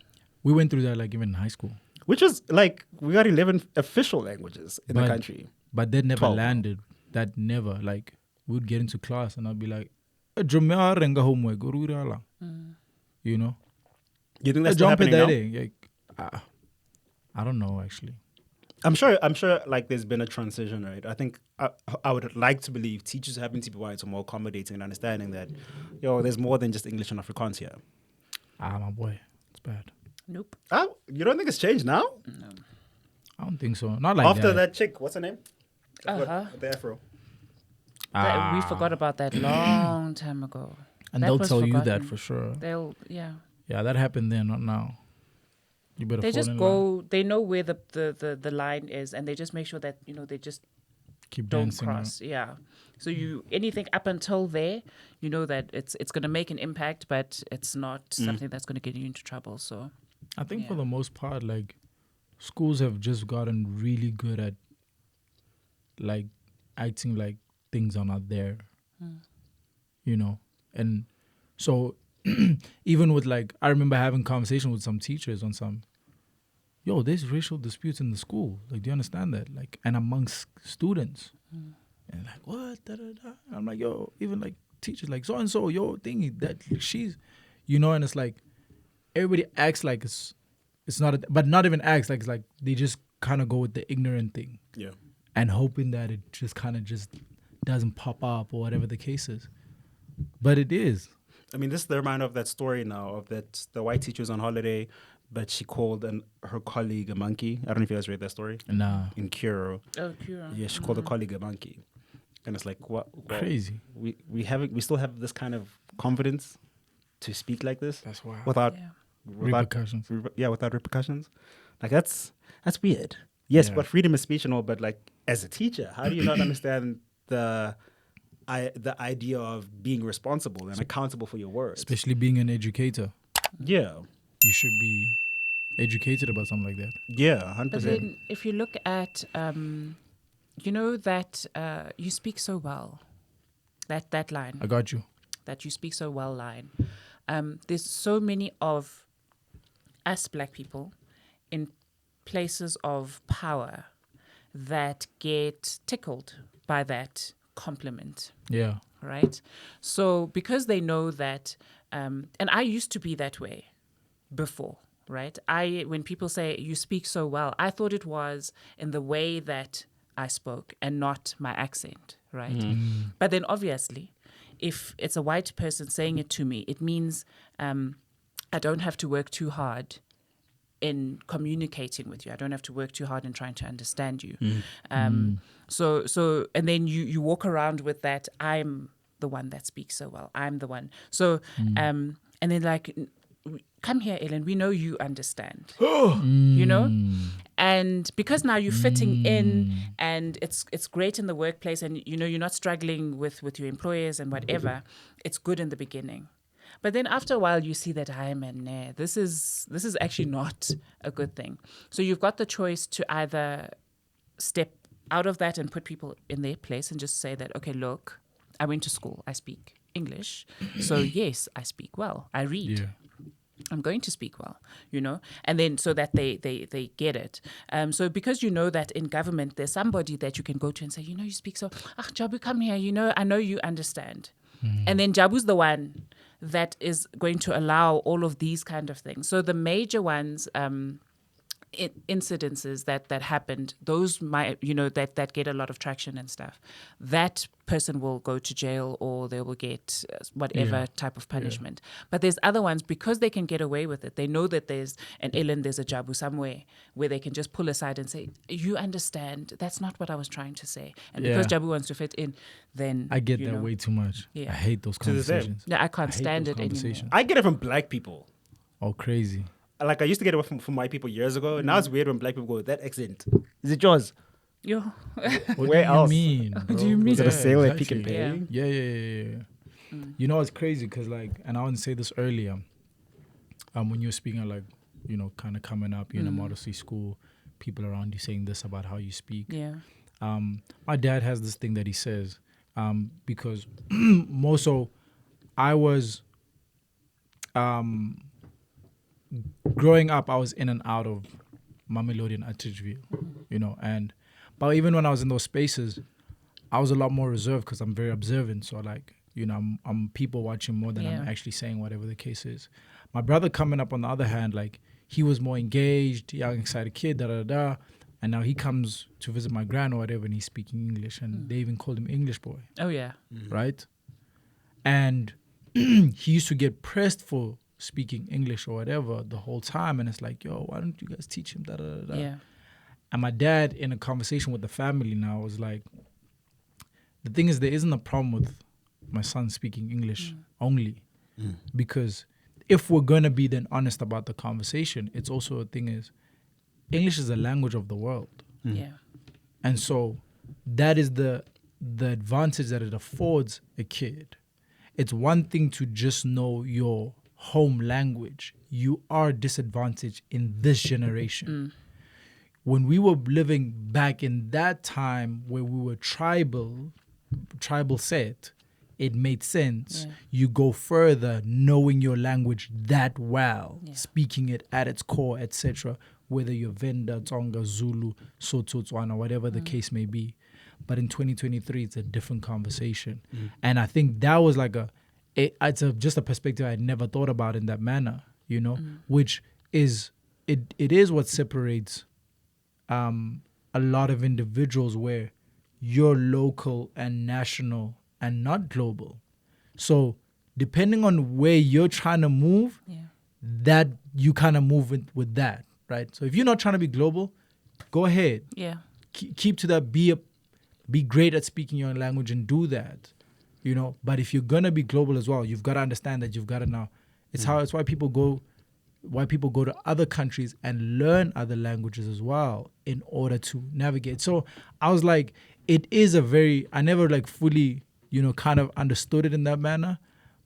We went through that like even in high school. Which was like, we got 11 official languages in the country. But that never 12. landed. That never, like, we'd get into class and I'd be like, homework. You know? You think that's still happening now? Like, I don't know, actually. I'm sure like there's been a transition, right? I think I would like to believe teachers have been to be more accommodating and understanding that, there's more than just English and Afrikaans here. My boy, it's bad. Nope. Oh, you don't think it's changed now? No. I don't think so. Not like After that chick, what's her name? Uh-huh. The afro. We forgot about that long time ago. And That they'll was tell you that forgotten. for sure. Yeah. That happened then, not now. You better They fall just in line. go. They know where the line is, and they just make sure that they just Keep don't dancing. cross. Yeah. So anything up until there, you know that it's going to make an impact, but it's not something that's going to get you into trouble. So I think for Yeah. the most part, like, schools have just gotten really good at, like, acting like things are not there. You know? And so even with, like, I remember having conversation with some teachers on some, there's racial disputes in the school. Like, do you understand that? Like, and amongst students. And like, what? Da, da, da. And I'm like, even like teachers, like, so-and-so, thingy, that she's, and it's like, everybody acts like it's not, but not even acts like, it's like, they just kind of go with the ignorant thing. Yeah. And hoping that it just kind of just doesn't pop up or whatever the case is. But it is. I mean, this is the reminder of that story now of that the white teacher was on holiday, but she called her colleague a monkey. I don't know if you guys read that story. Nah. In Kuro. oh, Kira. Yeah, she called a colleague a monkey. And it's like, what? Crazy. We still have this kind of confidence to speak like this That's wild. without Yeah. Repercussions. without repercussions. Like that's weird. Yes, Yeah. but freedom of speech and all, but like as a teacher, how do you not understand the idea of being responsible and accountable for your words? Especially being an educator. Yeah. You should be educated about something like that. Yeah, But 100%. then, if you look at, that you speak so well, that line, I got you. that you speak so well line. There's so many of us black people in places of power that get tickled by that compliment. Yeah. Right? So because they know that, and I used to be that way before, right? When people say you speak so well, I thought it was in the way that I spoke and not my accent, right? But then obviously, if it's a white person saying it to me, it means I don't have to work too hard in communicating with you. I don't have to work too hard in trying to understand you. So and then you walk around with that, I'm the one that speaks so well. I'm the one. So and then like, come here, Ellen, we know you understand. You know? And because now you're fitting in and it's great in the workplace and you know you're not struggling with your employers and whatever, it's good in the beginning. But then after a while, you see that, this is actually not a good thing. So you've got the choice to either step out of that and put people in their place and just say that, okay, look, I went to school, I speak English. So yes, I speak well, I read. Yeah. I'm going to speak well, you know, and then so that they get it. So because you know that in government, there's somebody that you can go to and say, you know, you speak so, Jabu, come here, you know, I know you understand. And then Jabu's the one that is going to allow all of these kind of things. So the major ones, incidences that happened, those might, you know, that get a lot of traction and stuff, that person will go to jail or they will get whatever type of punishment. But there's other ones, because they can get away with it, they know that there's an Ellen, there's a Jabu somewhere where they can just pull aside and say, you understand, that's not what I was trying to say. And because Jabu wants to fit in, then I get you that know, way too much. Yeah. I hate those To the same. conversations. I can't hate stand those it anymore. conversations. I get it from black people. Oh, crazy. Like I used to get it from white people years ago. Now it's weird when black people go, that accent. Is it yours? Yo. What Where do else? you mean? do bro? you mean? Is it a sale at exactly. Pick and Pay? Yeah. You know, it's crazy because, like, and I want to say this earlier, when you were speaking, like, you know, kind of coming up, you're in a modesty school, people around you saying this about how you speak. Yeah. My dad has this thing that he says, because more so, I was, growing up, I was in and out of Mamelodi and Atteridgeville, you know, but even when I was in those spaces, I was a lot more reserved because I'm very observant. So, like, you know, I'm people watching more than I'm actually saying whatever the case is. My brother coming up, on the other hand, like, he was more engaged, young, excited kid, and now he comes to visit my gran or whatever, and he's speaking English, and they even called him English boy, Oh, yeah. right? And he used to get pressed for speaking English or whatever the whole time, and it's like, yo, why don't you guys teach him Yeah. And my dad, in a conversation with the family now, was like, the thing is, there isn't a problem with my son speaking English only, because if we're gonna be then honest about the conversation, it's also a thing is, English is a language of the world. Yeah. And so that is the advantage that it affords a kid. It's one thing to just know your home language. You are disadvantaged in this generation. When we were living back in that time where we were tribal set, it made sense. You go further knowing your language that well, speaking it at its core, etc., whether you're Venda, Tsonga, Zulu, Sotho, Tswana, whatever the case may be. But in 2023, it's a different conversation. And I think that was like just a perspective I had never thought about in that manner, you know, which is, it is what separates a lot of individuals where you're local and national and not global. So depending on where you're trying to move, that you kind of move with that, right? So if you're not trying to be global, go ahead. Yeah. Keep to that. Be great at speaking your own language and do that, you know. But if you're gonna be global as well, you've got to understand that you've got to now. It's why people go to other countries and learn other languages as well in order to navigate. So I was like, it is I never like fully, you know, kind of understood it in that manner,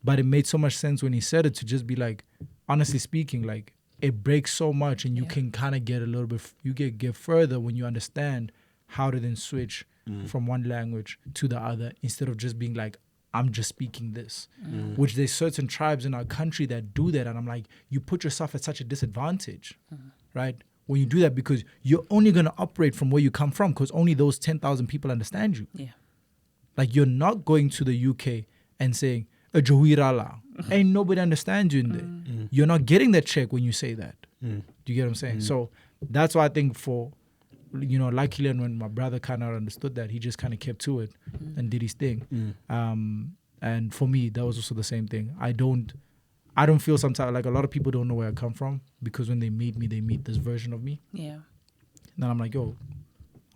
but it made so much sense when he said it, to just be like, honestly speaking, like, it breaks so much, and you can kind of get a little bit, you get further when you understand how to then switch from one language to the other, instead of just being like, I'm just speaking this, which there's certain tribes in our country that do that. And I'm like, you put yourself at such a disadvantage, right? when you do that, because you're only going to operate from where you come from, because only those 10,000 people understand you. Yeah. Like, you're not going to the UK and saying, a Jahuirala. Ain't nobody understands you in there. You're not getting that check when you say that. Do you get what I'm saying? So that's why I think luckily when my brother kind of understood that, he just kind of kept to it and did his thing. And for me, that was also the same thing. I don't feel sometimes like a lot of people don't know where I come from, because when they meet me, they meet this version of me. Yeah. And then I'm like, yo,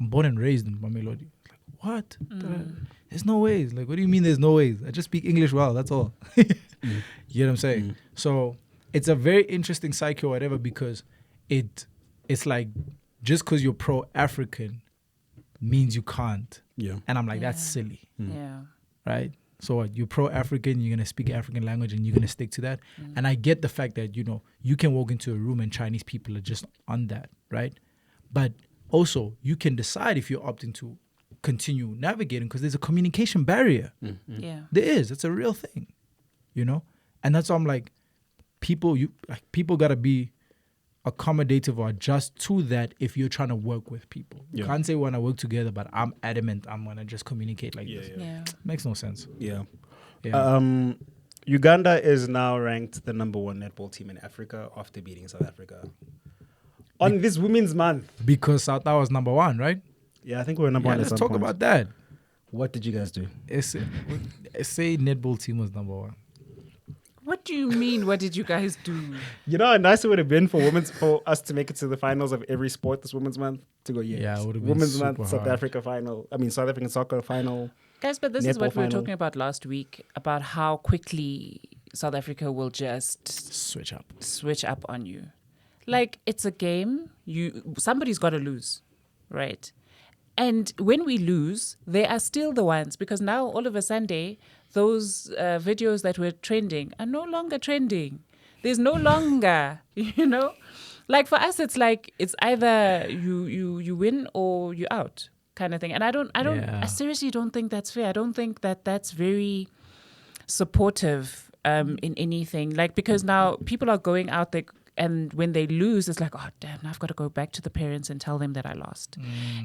I'm born and raised in Mamelodi. Like, what? There's no ways. Like, what do you mean there's no ways? I just speak English well, that's all. You know what I'm saying? So it's a very interesting psyche or whatever, because it's like, just because you're pro-African means you can't. Yeah. And I'm like, that's silly. Yeah. Right? So what, you're pro-African, you're going to speak African language and you're going to stick to that. And I get the fact that, you can walk into a room and Chinese people are just on that, right? But also, you can decide if you're opting to continue navigating, because there's a communication barrier. Yeah. There is. It's a real thing, And that's why I'm like, people got to be accommodative or adjust to that if you're trying to work with people. You can't say we want to work together, but I'm adamant I'm going to just communicate like this. Yeah. Makes no sense. Yeah. Yeah. Uganda is now ranked the number 1 netball team in Africa after beating South Africa. On this Women's Month. Because South Africa was number 1, right? Yeah, I think we're number 1 at Let's some talk point. about that. What did you guys do? Say netball team was number 1. What do you mean? What did you guys do? You know how nice it would have been for us to make it to the finals of every sport this Women's Month? To go, Yeah, it would have been Women's super Month, South hard. Africa final. South African soccer final. Guys, but this is Netball what we were final. talking about last week, about how quickly South Africa will just switch up on you. Like, it's a game. Somebody's got to lose, right? And when we lose, they are still the ones, because now all of a sudden, those videos that were trending are no longer trending. There's no longer, like for us, it's like, it's either you win or you're out kind of thing. And I seriously don't think that's fair. I don't think that that's very supportive in anything. Like, because now people are going out there, and when they lose, it's like, oh, damn, now I've got to go back to the parents and tell them that I lost.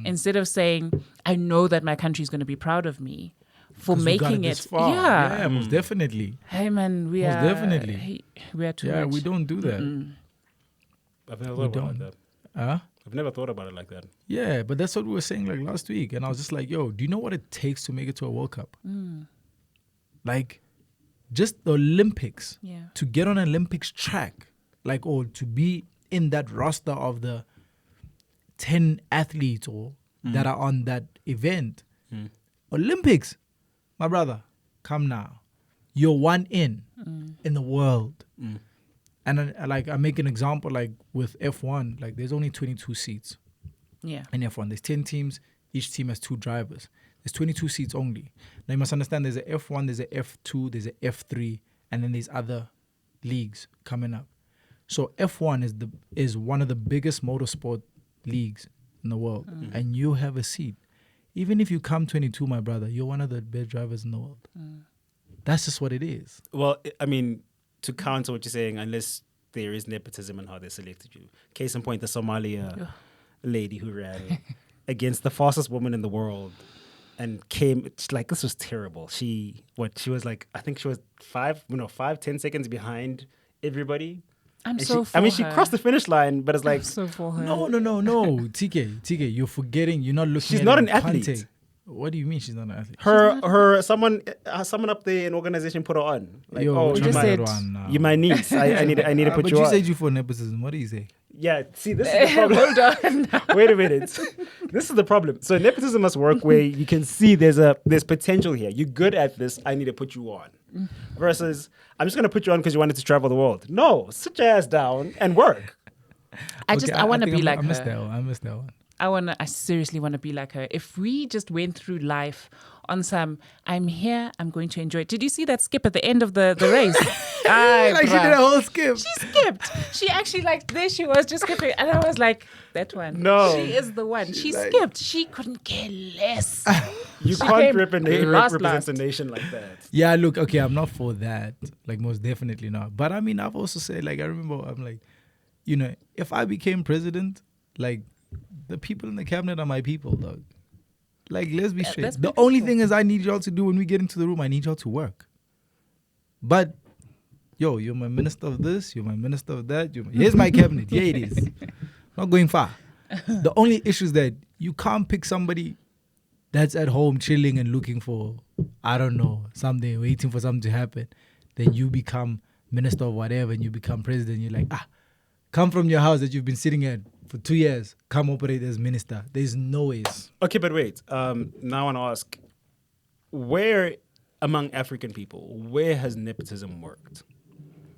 Instead of saying, I know that my country is going to be proud of me for making it. Far. Yeah. Yeah, most definitely. Hey, man, we Most are definitely. we are too Yeah, much. we don't do that. I've never thought about it like that. Huh? I've never thought about it like that. Yeah, but that's what we were saying like last week. And I was just like, yo, do you know what it takes to make it to a World Cup? Like, just the Olympics. Yeah. To get on an Olympics track, like, or to be in that roster of the 10 athletes or that are on that event. Olympics, my brother, come now. You're one in the world. And I make an example, like with F1, like there's only 22 seats Yeah. in F1. There's 10 teams. Each team has 2 drivers. There's 22 seats only. Now you must understand there's a F1, there's a F2, there's a F3, and then there's other leagues coming up. So F1 is one of the biggest motorsport leagues in the world, and you have a seat. Even if you come 22, my brother, you're one of the best drivers in the world. That's just what it is. Well, to counter what you're saying, unless there is nepotism in how they selected you. Case in point, the Somalia lady who ran against the fastest woman in the world and came, like, this was terrible. She was like, I think she was 5-10 seconds behind everybody. She crossed the finish line, but it's like, so for her. No. TK, you're forgetting. You're not looking. She's at not it an in athlete. context. What do you mean she's not an athlete? Someone up there in organization put her on. Like, Yo, you just said- you're my niece. I need to put but you you on. said you for nepotism. What do you say? Yeah, see, this is the problem. Hold on. Wait a minute. This is the problem. So nepotism must work where you can see there's potential here. You're good at this. I need to put you on. Versus, I'm just going to put you on because you wanted to travel the world. No, sit your ass down and work. I want to think be like I missed her. that one. I missed that one. I seriously want to be like her. If we just went through life on some, I'm here, I'm going to enjoy it. Did you see that skip at the end of the race? Like she did a whole skip. She skipped. She actually, like, there she was just skipping. And I was like, that one. No. She is the one. She skipped. She couldn't care less. You She can't came represent last. a nation like that. Yeah, look, okay, I'm not for that. Like, most definitely not. But I mean, I've also said, like, I remember, I'm like, if I became president, like the people in the cabinet are my people, dog. Like, let's be straight. that's The beautiful. only thing is I need y'all to do when we get into the room, I need y'all to work. But, yo, you're my minister of this, you're my minister of that. Here's my cabinet. Yeah, it is. Not going far. The only issue is that you can't pick somebody that's at home chilling and looking for, I don't know, something, waiting for something to happen. Then you become minister of whatever and you become president. You're like, come from your house that you've been sitting at for 2 years, come operate as minister. There's no ways. Okay, but wait. Now I want to ask, where among African people, where has nepotism worked?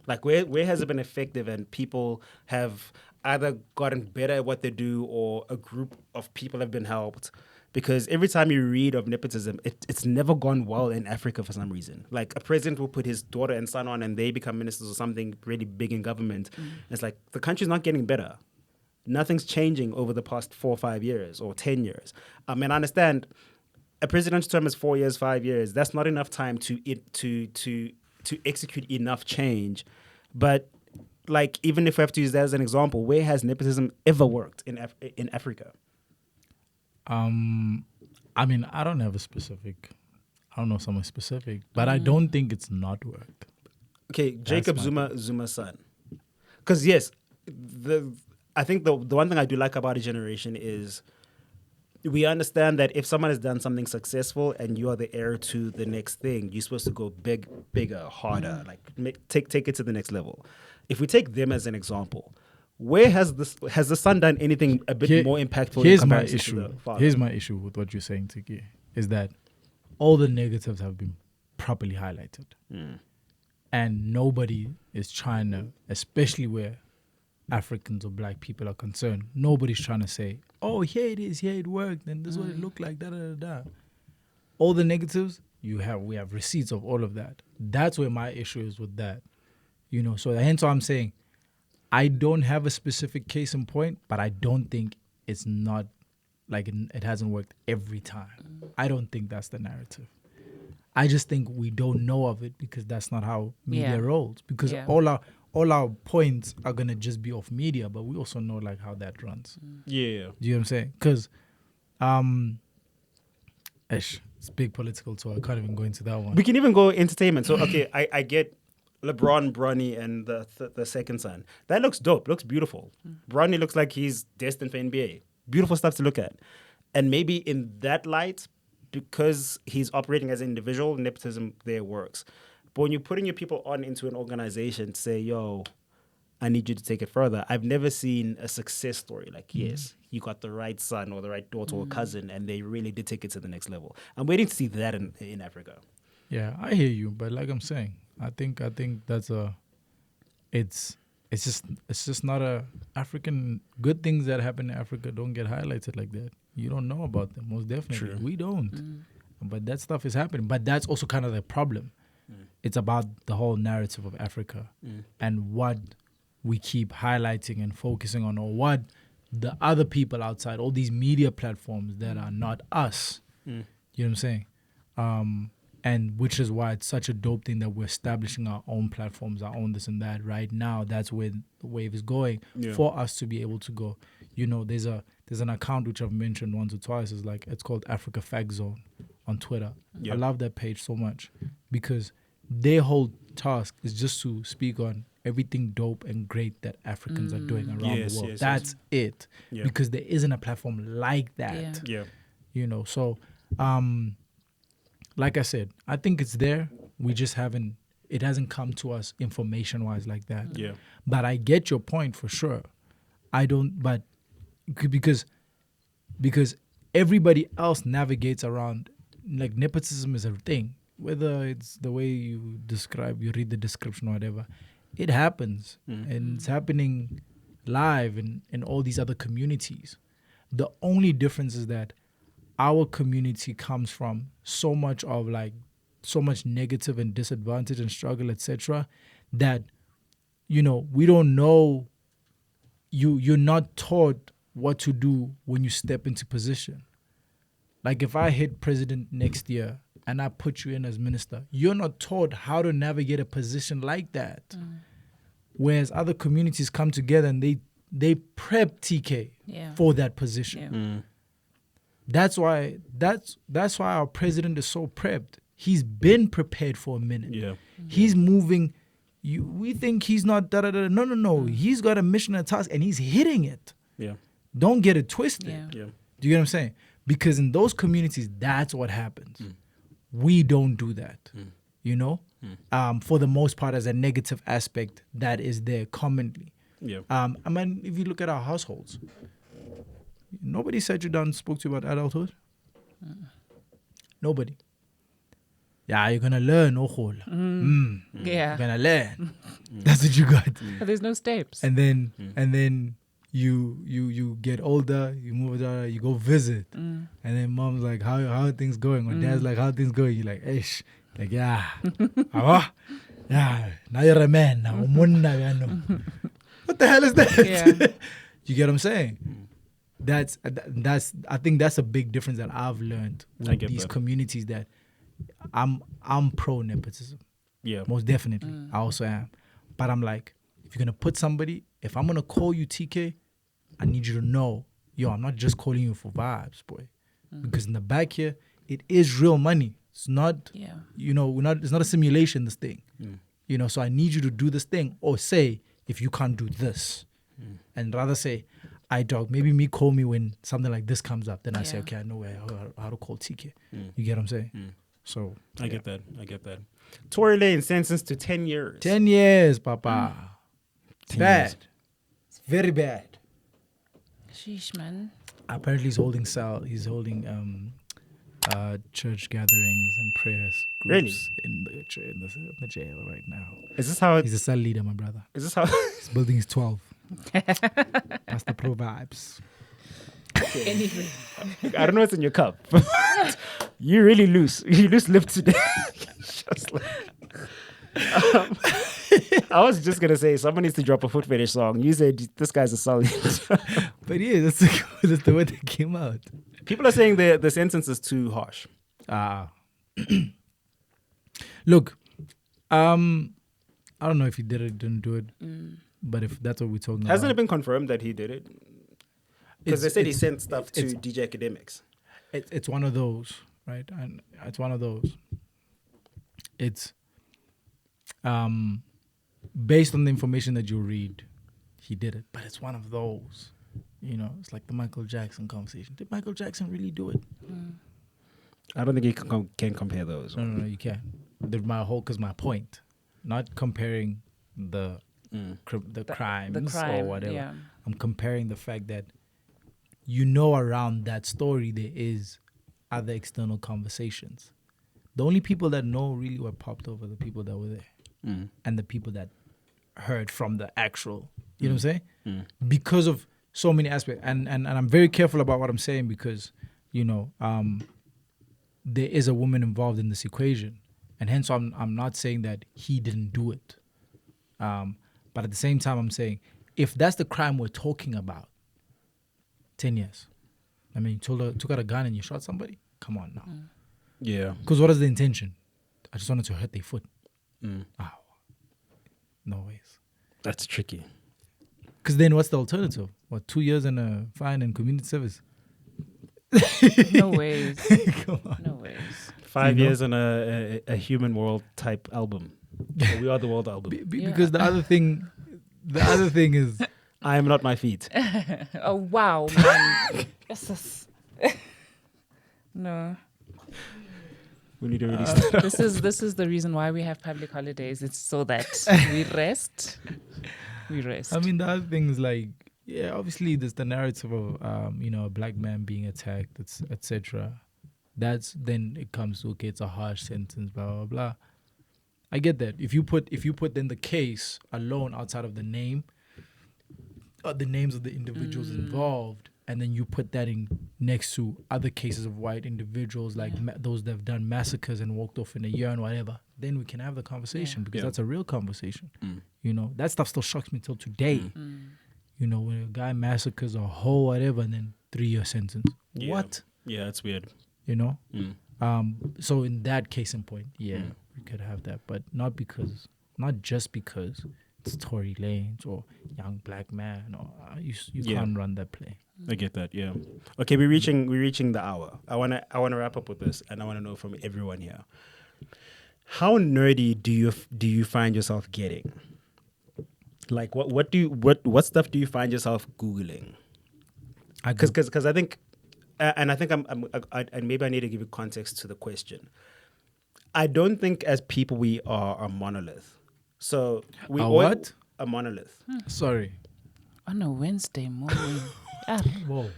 Like, where has it been effective and people have either gotten better at what they do or a group of people have been helped? Because every time you read of nepotism, it's never gone well in Africa for some reason. Like, a president will put his daughter and son on and they become ministers or something really big in government. It's like, the country's not getting better. Nothing's changing over the past 4 or 5 years or 10 years. I mean, I understand a presidential term is 4 years, 5 years. That's not enough time to execute enough change. But, like, even if we have to use that as an example, where has nepotism ever worked in Africa? I mean, I don't have a specific, I don't know something specific, but I don't think it's not worked. Okay, Jacob Zuma's son. Because, yes, I think the one thing I do like about a generation is we understand that if someone has done something successful and you are the heir to the next thing, you're supposed to go bigger, harder, like take it to the next level. If we take them as an example, where has the son done anything a bit more impactful? Here's in my comparison to issue. the father? Here's my issue with what you're saying, Tiki, is that all the negatives have been properly highlighted. And nobody is trying to, especially where Africans or black people are concerned, nobody's trying to say, oh, here it is, here it worked, and this is what it looked like, da. All the negatives, we have receipts of all of that. That's where my issue is with that. You know, so hence why I'm saying I don't have a specific case in point, but I don't think it's not like it hasn't worked every time. I don't think that's the narrative. I just think we don't know of it because that's not how media rolls. Because all our points are gonna just be off media, but we also know like how that runs. Yeah. Do you know what I'm saying? Because it's big political, so I can't even go into that one. We can even go entertainment. So, okay, I get LeBron, Bronny, and the second son. That looks dope. Looks beautiful. Bronny looks like he's destined for NBA. Beautiful stuff to look at. And maybe in that light, because he's operating as an individual, nepotism there works. But when you're putting your people on into an organization to say, yo, I need you to take it further, I've never seen a success story like, yes, you got the right son or the right daughter or cousin, and they really did take it to the next level. I'm waiting to see that in Africa. Yeah, I hear you, but like I'm saying, I think that's it's just not a African. Good things that happen in Africa don't get highlighted like that. You don't know about them, most definitely. True. We don't. But that stuff is happening. But that's also kind of the problem. It's about the whole narrative of Africa and what we keep highlighting and focusing on, or what the other people outside, all these media platforms that are not us. You know what I'm saying? And which is why it's such a dope thing that we're establishing our own platforms, our own this and that. Right now, that's where the wave is going for us to be able to go. You know, there's an account which I've mentioned once or twice. It's called Africa Fact Zone on Twitter. I love that page so much because their whole task is just to speak on everything dope and great that Africans are doing around the world. That's it. Yeah. Because there isn't a platform like that. Yeah. You know, so like I said, I think it's there. We just it hasn't come to us information-wise like that. Yeah. But I get your point for sure. Because everybody else navigates around, like nepotism is a thing. Whether it's the way you read the description or whatever, it happens. And it's happening live in all these other communities. The only difference is that our community comes from so much negative and disadvantage and struggle, etc., that, you know, we don't know, you're not taught what to do when you step into position. Like if I hit president next year and I put you in as minister, you're not taught how to navigate a position like that. Whereas other communities come together and they they prep TK Yeah. for that position. Yeah. That's why our president is so prepped. He's been prepared for a minute. Yeah. He's moving. We think he's not No. He's got a mission and a task, and he's hitting it. Yeah. Don't get it twisted. Yeah. Yeah. Do you get what I'm saying? Because in those communities, that's what happens. We don't do that. You know, for the most part, as a negative aspect that is there commonly. Yeah. I mean, if you look at our households, nobody sat you down and spoke to you about adulthood. Nobody. Yeah, you're gonna learn, You're Yeah. gonna learn. That's what you got. But there's no steps. And then you get older, you move on, you go visit, and then mom's like, how are things going? Or dad's like, how are things going? You're like, ish, like yeah, yeah. Now you're a man. Now what the hell is that? Yeah. You get what I'm saying? That's I think that's a big difference that I've learned I with get these that. communities. That I'm pro nepotism. Yeah. Most definitely. I also am. But I'm like, if you're gonna put somebody, if I'm gonna call you TK, I need you to know, yo, I'm not just calling you for vibes, boy. Because in the back here, it is real money. It's not, Yeah. you know, it's not a simulation, this thing. You know, so I need you to do this thing, or say if you can't do this. And rather say, I dog, maybe me call me when something like this comes up. Then I say, Yeah. okay, I know how to call TK. You get what I'm saying? So I get that. Tory Lane sentenced to 10 years. 10 years, Papa. It's 10 bad. years. It's very bad. Sheesh, man. Apparently, he's holding church gatherings and prayers groups in the jail right now. Is this how? He's a cell leader, my brother. Is this how? He's building his 12. Pastor Pro vibes. Anyway. I don't know what's in your cup. You really loose. You loose lipped today. Just like, I was just gonna say someone needs to drop a foot fetish song. You said this guy's a solid. But yeah, that's the way that came out. People are saying the sentence is too harsh. Look, I don't know if he did it, didn't do it, but if that's what we're talking about, Hasn't it been confirmed that he did it? Because they said he sent stuff to it's- DJ Academics. it's one of those, right? And it's one of those. It's based on the information that you read, he did it, but it's one of those. You know, it's like the Michael Jackson conversation. Did Michael Jackson really do it? I don't think you can compare those. No, you can't. My point, not comparing the crimes or whatever. Yeah. I'm comparing the fact that around that story there is other external conversations. The only people that know really what popped over the people that were there and the people that heard from the actual. You know what I'm saying? Because of so many aspects, and I'm very careful about what I'm saying because there is a woman involved in this equation, and hence I'm not saying that he didn't do it. But at the same time, I'm saying if that's the crime we're talking about, 10 years. I mean, you took out a gun and you shot somebody? Come on now. Yeah. Because what is the intention? I just wanted to hurt their foot. Oh, no ways. That's tricky. Because then what's the alternative? What, 2 years and a fine and community service? No ways. Come on. No ways. 5 years on a human world type album. We Are the World album. Because the other thing is, I am not my feet. Oh, wow, man. No. We need to release that. This is the reason why we have public holidays. It's so that we rest. We rest. I mean, the other thing is like, yeah, obviously there's the narrative of, a black man being attacked, etc. That's then it comes to, okay, it's a harsh sentence, blah, blah, blah. I get that. If you put then the case alone outside of the name, the names of the individuals involved, and then you put that in next to other cases of white individuals like those that have done massacres and walked off in a year and whatever, then we can have the conversation because that's a real conversation. You know, that stuff still shocks me till today. You know, when a guy massacres a whole whatever and then 3-year sentence. Yeah. What? Yeah, it's weird. You know? So in that case in point, we could have that, but not just because it's Tory Lanez or young black man, or you Yeah. can't run that play. I get that. Yeah. Okay, we're reaching the hour. I wanna wrap up with this, and I wanna know from everyone here. How nerdy do you find yourself getting? Like what stuff do you find yourself Googling? Because I think, and I think and maybe I need to give you context to the question. I don't think as people we are a monolith. So we what? A monolith. Sorry. On a Wednesday morning. Whoa.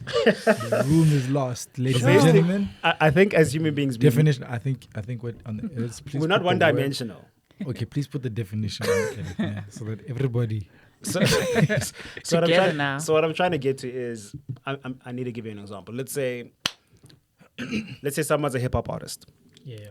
The room is lost, ladies So and basically, gentlemen. I think as human beings, Definition. I think what on the, please we're not put the word- one-dimensional. Okay, please put the definition on it, yeah, so that everybody. So, so Together what I'm trying to get to is, I need to give you an example. Let's say someone's a hip hop artist. Yeah.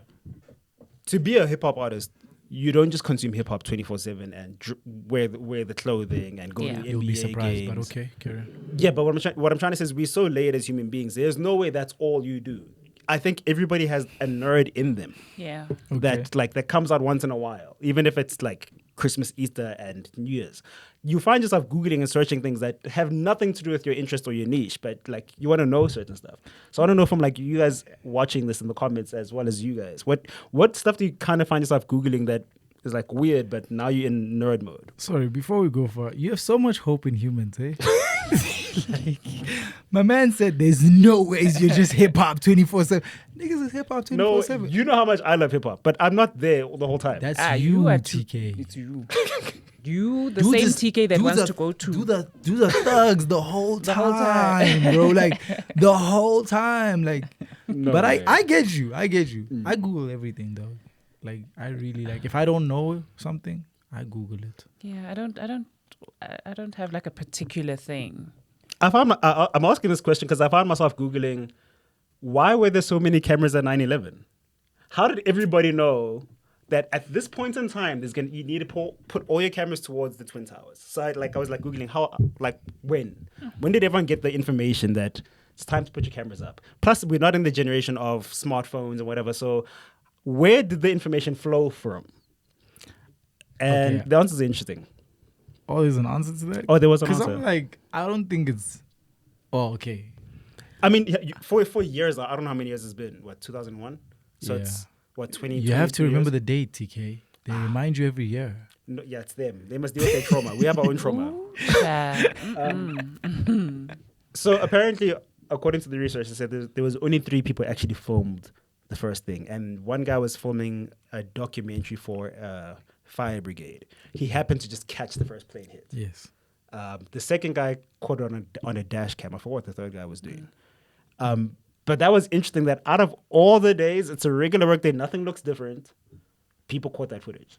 To be a hip hop artist, you don't just consume hip hop 24/7 and wear the clothing and go to NBA Yeah. You'll be surprised, games. but okay, carry on. Yeah, but what I'm trying to say is we're so layered as human beings. There's no way that's all you do. I think everybody has a nerd in them Yeah. that comes out once in a while, even if it's like Christmas, Easter, and New Year's. You find yourself Googling and searching things that have nothing to do with your interest or your niche, but like you want to know certain stuff. So I don't know from like you guys watching this in the comments as well as you guys, what stuff do you kind of find yourself Googling that is like weird, but now you're in nerd mode? Sorry, before we go far, you have so much hope in humans, eh? Like, my man said there's no ways you're just hip hop 24/7. Niggas is hip hop No, 24/7. you know how much I love hip hop, but I'm not there the whole time. That's you are TK. It's you. You, the Do same this- TK that do wants the- to go to. do the thugs the whole The whole time, bro. Like the whole time, like. No but way. I get you. I Google everything though. Like I really like if I don't know something, I Google it. Yeah, I don't have like a particular thing. I'm asking this question because I found myself Googling, why were there so many cameras at 9/11? How did everybody know that at this point in time, you need to put all your cameras towards the Twin Towers? So I was Googling when did everyone get the information that it's time to put your cameras up? Plus, we're not in the generation of smartphones or whatever. So where did the information flow from? And Okay. the answers are interesting. Oh, there's an answer to that? Oh, there was an Because answer. I'm like, I don't think it's. Oh, okay. I mean, for years, I don't know how many years it's been. What, 2001? So Yeah. it's, what, 20 You have to 22 remember years? the date, TK. They remind you every year. No, yeah, it's them. They must deal with their trauma. We have our own trauma. So apparently, according to the research, they said there was only 3 people actually filmed the first thing. And one guy was filming a documentary for a fire brigade. He happened to just catch the first plane hit. Yes. The second guy caught it on a dash cam. I forgot what the third guy was doing. But that was interesting that out of all the days, it's a regular work day, nothing looks different. People caught that footage.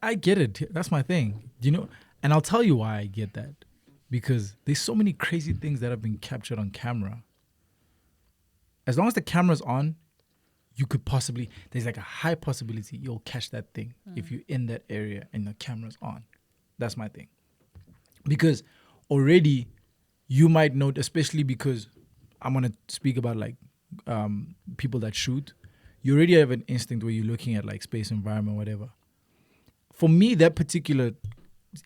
I get it. That's my thing. You know, and I'll tell you why I get that. Because there's so many crazy things that have been captured on camera. As long as the camera's on, you could possibly, there's like a high possibility you'll catch that thing if you're in that area and the camera's on. That's my thing. Because already you might note, especially because I'm going to speak about like people that shoot, you already have an instinct where you're looking at like space, environment, whatever. For me, that particular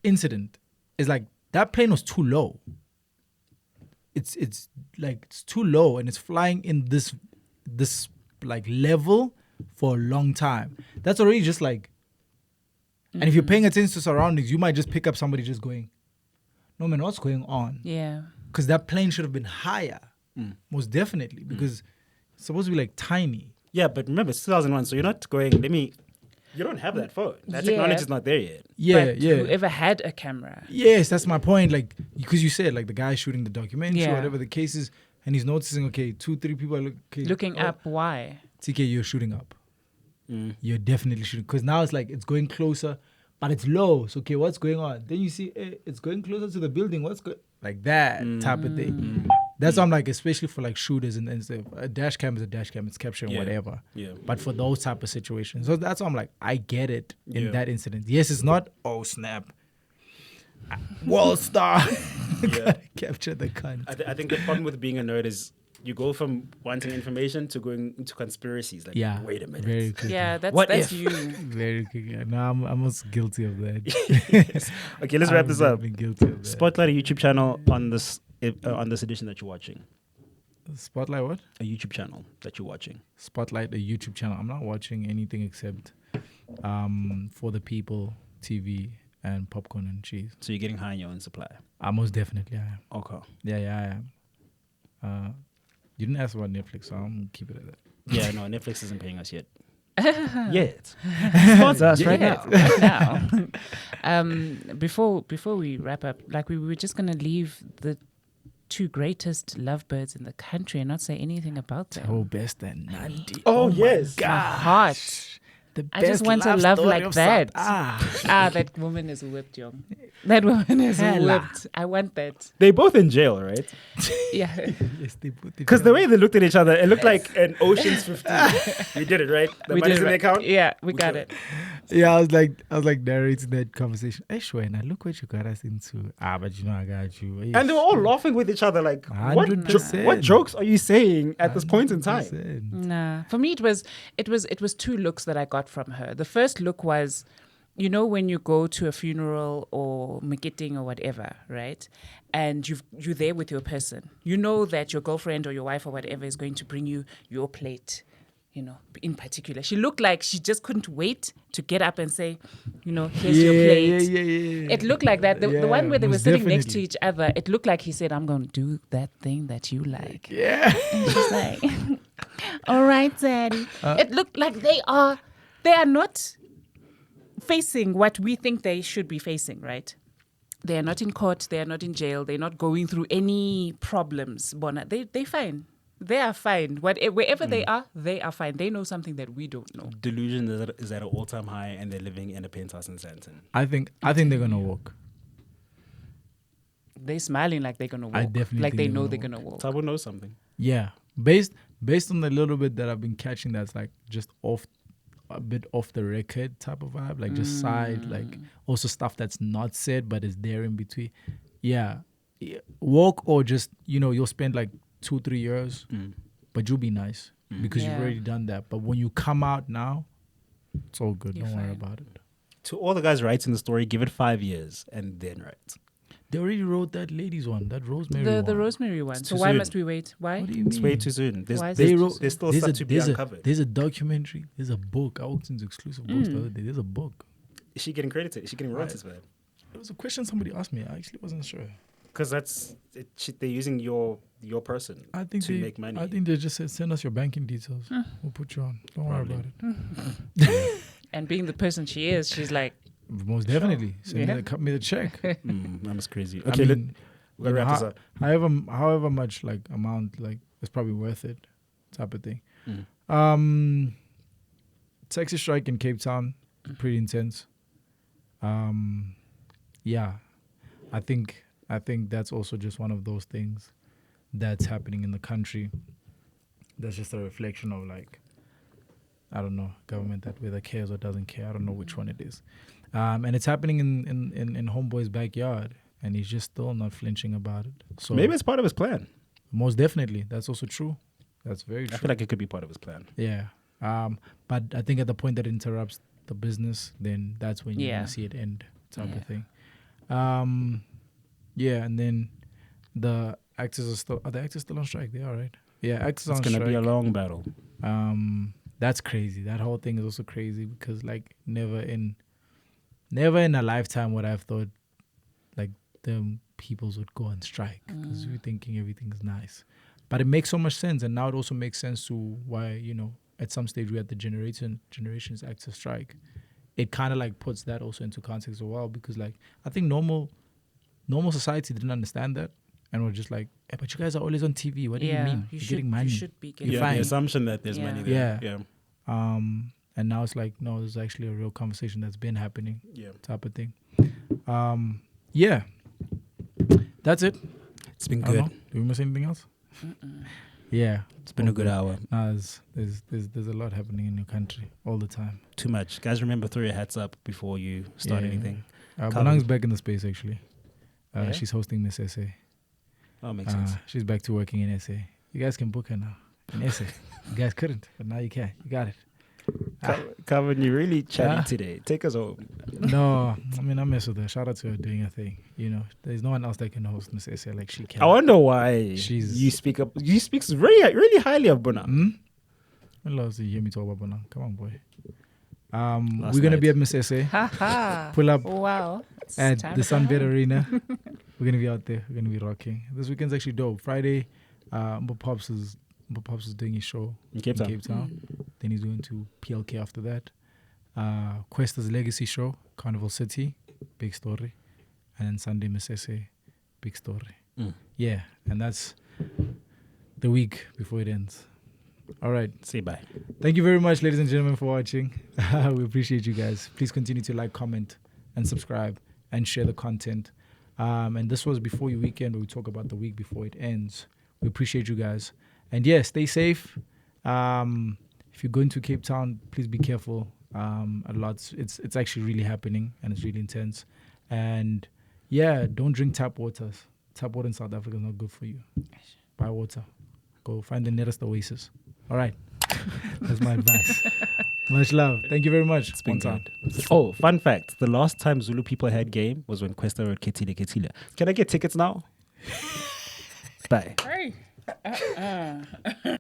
incident is like, that plane was too low. It's like it's too low and it's flying in this like level for a long time. That's already just like, and if you're paying attention to surroundings, you might just pick up somebody just going, no man, what's going on? Yeah. Because that plane should have been higher, most definitely, because it's supposed to be like tiny. Yeah, but remember, it's 2001, so you're not going, you don't have that phone. That Yeah. technology is not there yet. Yeah, But yeah. whoever had a camera. Yes, that's my point. Like, because you said like the guy shooting the documentary, Yeah. whatever the case is, and he's noticing, okay, 2-3 people are Looking up, why? TK, you're shooting up. You're definitely shooting. Because now it's like, it's going closer, but it's low. So, okay, what's going on? Then you see, it's going closer to the building. What's going like that type of thing. That's why I'm like, especially for like shooters and stuff, a dash cam is a dash cam. It's capturing Yeah. whatever. Yeah. But for those type of situations. So that's why I'm like, I get it in Yeah. that incident. Yes, it's not, oh, snap. World star. Yeah. Gotta capture the cunt. I think the problem with being a nerd is you go from wanting information to going into conspiracies. Like, Yeah. wait a minute. Very quickly. Yeah, What that's if? you. Very quickly. No, I'm also guilty of that. Okay, let's wrap this up. I've been guilty of that. Spotlight a YouTube channel on this edition that you're watching. Spotlight what? A YouTube channel that you're watching. Spotlight a YouTube channel. I'm not watching anything except For the People TV and Popcorn and Cheese. So you're getting high on your own supply. Most definitely I am. Okay. Yeah, I am. You didn't ask about Netflix, so I'm gonna keep it at that. Yeah, no, Netflix isn't paying us yet. Yet. Sponsor us right now. Right now. Before we wrap up, like we were just gonna leave the two greatest lovebirds in the country and not say anything about them. Oh, best and Nandi. Oh, yes. My heart. The I just best want a love story like of that. South- That woman is whipped, young. That woman is Hella. whipped. I want that. They both in jail, right? Yeah. Yes, they put it Because the down. way they looked at each other, it looked like an Ocean's 15. We did it, right? The We money's did in the it. account? Yeah, we got Okay. it. Yeah, I was like narrating that conversation. Hey, Shwena, look what you got us into. But you know I got you. Hey, And they were all laughing with each other like, what 100%. jokes are you saying at this point in time? 100%. Nah. For me, it was two looks that I got from her. The first look was, you know, when you go to a funeral or meeting or whatever, right? And you're there with your person. You know that your girlfriend or your wife or whatever is going to bring you your plate, you know, in particular. She looked like she just couldn't wait to get up and say, you know, here's your plate. Yeah. It looked like that. The one where they were most sitting next to definitely. each other, it looked like he said, I'm going to do that thing that you like. Yeah. And she's like, all right, daddy. It looked like they are not facing what we think they should be facing, right? They are not in court. They are not in jail. They're not going through any problems. Bona, they're fine. They are fine. Wherever they are fine. They know something that we don't know. Delusion is at an all-time high and they're living in a penthouse in Sandton. I think they're gonna walk. They're smiling like they're gonna walk. I definitely like think they they're know gonna they're gonna walk. Thabo knows something. Yeah, based on the little bit that I've been catching, that's like just a bit off the record type of vibe, like just side, like also stuff that's not said but is there in between. Yeah, walk or just you'll spend like 2-3 years, but you'll be nice because you've Yeah. already done that. But when you come out now, it's all good. You're Don't worry fine. about it. To all the guys writing the story, give it 5 years and then write. They already wrote that ladies one, that Rosemary The one. Rosemary one. It's So too why soon. must we wait? Why? What do you mean? It's way too soon. There's, Why is there's, it They too wrote. soon? there's still There's stuff a, to be there's, uncovered. there's a documentary. There's a book. Auktion's exclusive books the other day. There's a book. Is she getting credited? Is she getting royalties for that? It was a question somebody asked me. I actually wasn't sure. Because they're using your person I think to they make money. I think they just said send us your banking details. We'll put you on. Don't worry about it. And being the person she is, she's like, Most definitely. Send Yeah. cut me the check. That was crazy. I Okay, mean, we gotta wrap this up. however much like amount, like it's probably worth it, type of thing. Taxi strike in Cape Town, pretty intense. Yeah, I think that's also just one of those things that's happening in the country. That's just a reflection of like, I don't know, government that whether cares or doesn't care. I don't know which one it is. And it's happening in Homeboy's backyard, and he's just still not flinching about it. So Maybe it's part of his plan. most definitely, that's also true. That's very I true. feel like it could be part of his plan. Yeah. But I think at the point that it interrupts the business, then that's when you're Yeah. gonna see it end, type Yeah. of thing. Yeah, and then the actors are the actors still on strike? They are, right? Yeah, actors It's on gonna strike. be a long battle. That's crazy. That whole thing is also crazy because like never in a lifetime would I have thought like the peoples would go on strike because we're thinking everything's nice. But it makes so much sense, and now it also makes sense to why, at some stage we had the generations actor strike. It kind of like puts that also into context as well, because like I think normal society didn't understand that and were just like, hey, but you guys are always on TV. What do you mean? You're getting money. You should be getting You're Yeah, fine. the assumption that there's Yeah. money there. Yeah. And now it's like, no, there's actually a real conversation that's been happening, Yeah. type of thing. Yeah, that's it. It's been I don't good. know. Do we miss anything else? Yeah, It's been a good hour. nah, there's a lot happening in your country all the time. Too much. Guys, remember, throw your hats up before you start Yeah. anything. Bonang's back in the space actually. Yeah? She's hosting Miss SA. Oh, makes sense. She's back to working in SA. You guys can book her now. In SA. You guys couldn't, but now you can. You got it. Calvin, you really chatty Yeah. today. Take us home. No, I mean, I mess with her. Shout out to her doing her thing. You know, there's no one else that can host Miss SA like she can. I wonder why She's- you speak up. You speak really, really highly of Bona. When last did you hear me talk about Bona? Come on, boy. Last We're going to night. be at Miss SA. Haha. Pull up Wow. It's at time the to go Sunbed home. Arena. We're going to be out there. We're going to be rocking. This weekend's actually dope. Friday, Mbo Pops is doing his show In Cape Town. Then he's going to PLK after that. Questa's Legacy Show, Carnival City, big story. And then Sunday, Miss SA, big story. Yeah, and that's the week before it ends. All right. Say bye. Thank you very much, ladies and gentlemen, for watching. We appreciate you guys. Please continue to like, comment, and subscribe, and share the content. And this was Before Your Weekend, where we talk about the week before it ends. We appreciate you guys. And yeah, stay safe. If you're going to Cape Town, please be careful. A lot. It's actually really happening, and it's really intense. And yeah, don't drink tap waters. Tap water in South Africa is not good for you. Buy water. Go find the nearest oasis. All right. That's my advice. Much love. Thank you very much. It's been One time. good. Oh, fun fact. The last time Zulu people had game was when Questa wrote Ketile Ketile. Can I get tickets now? Bye. Hey.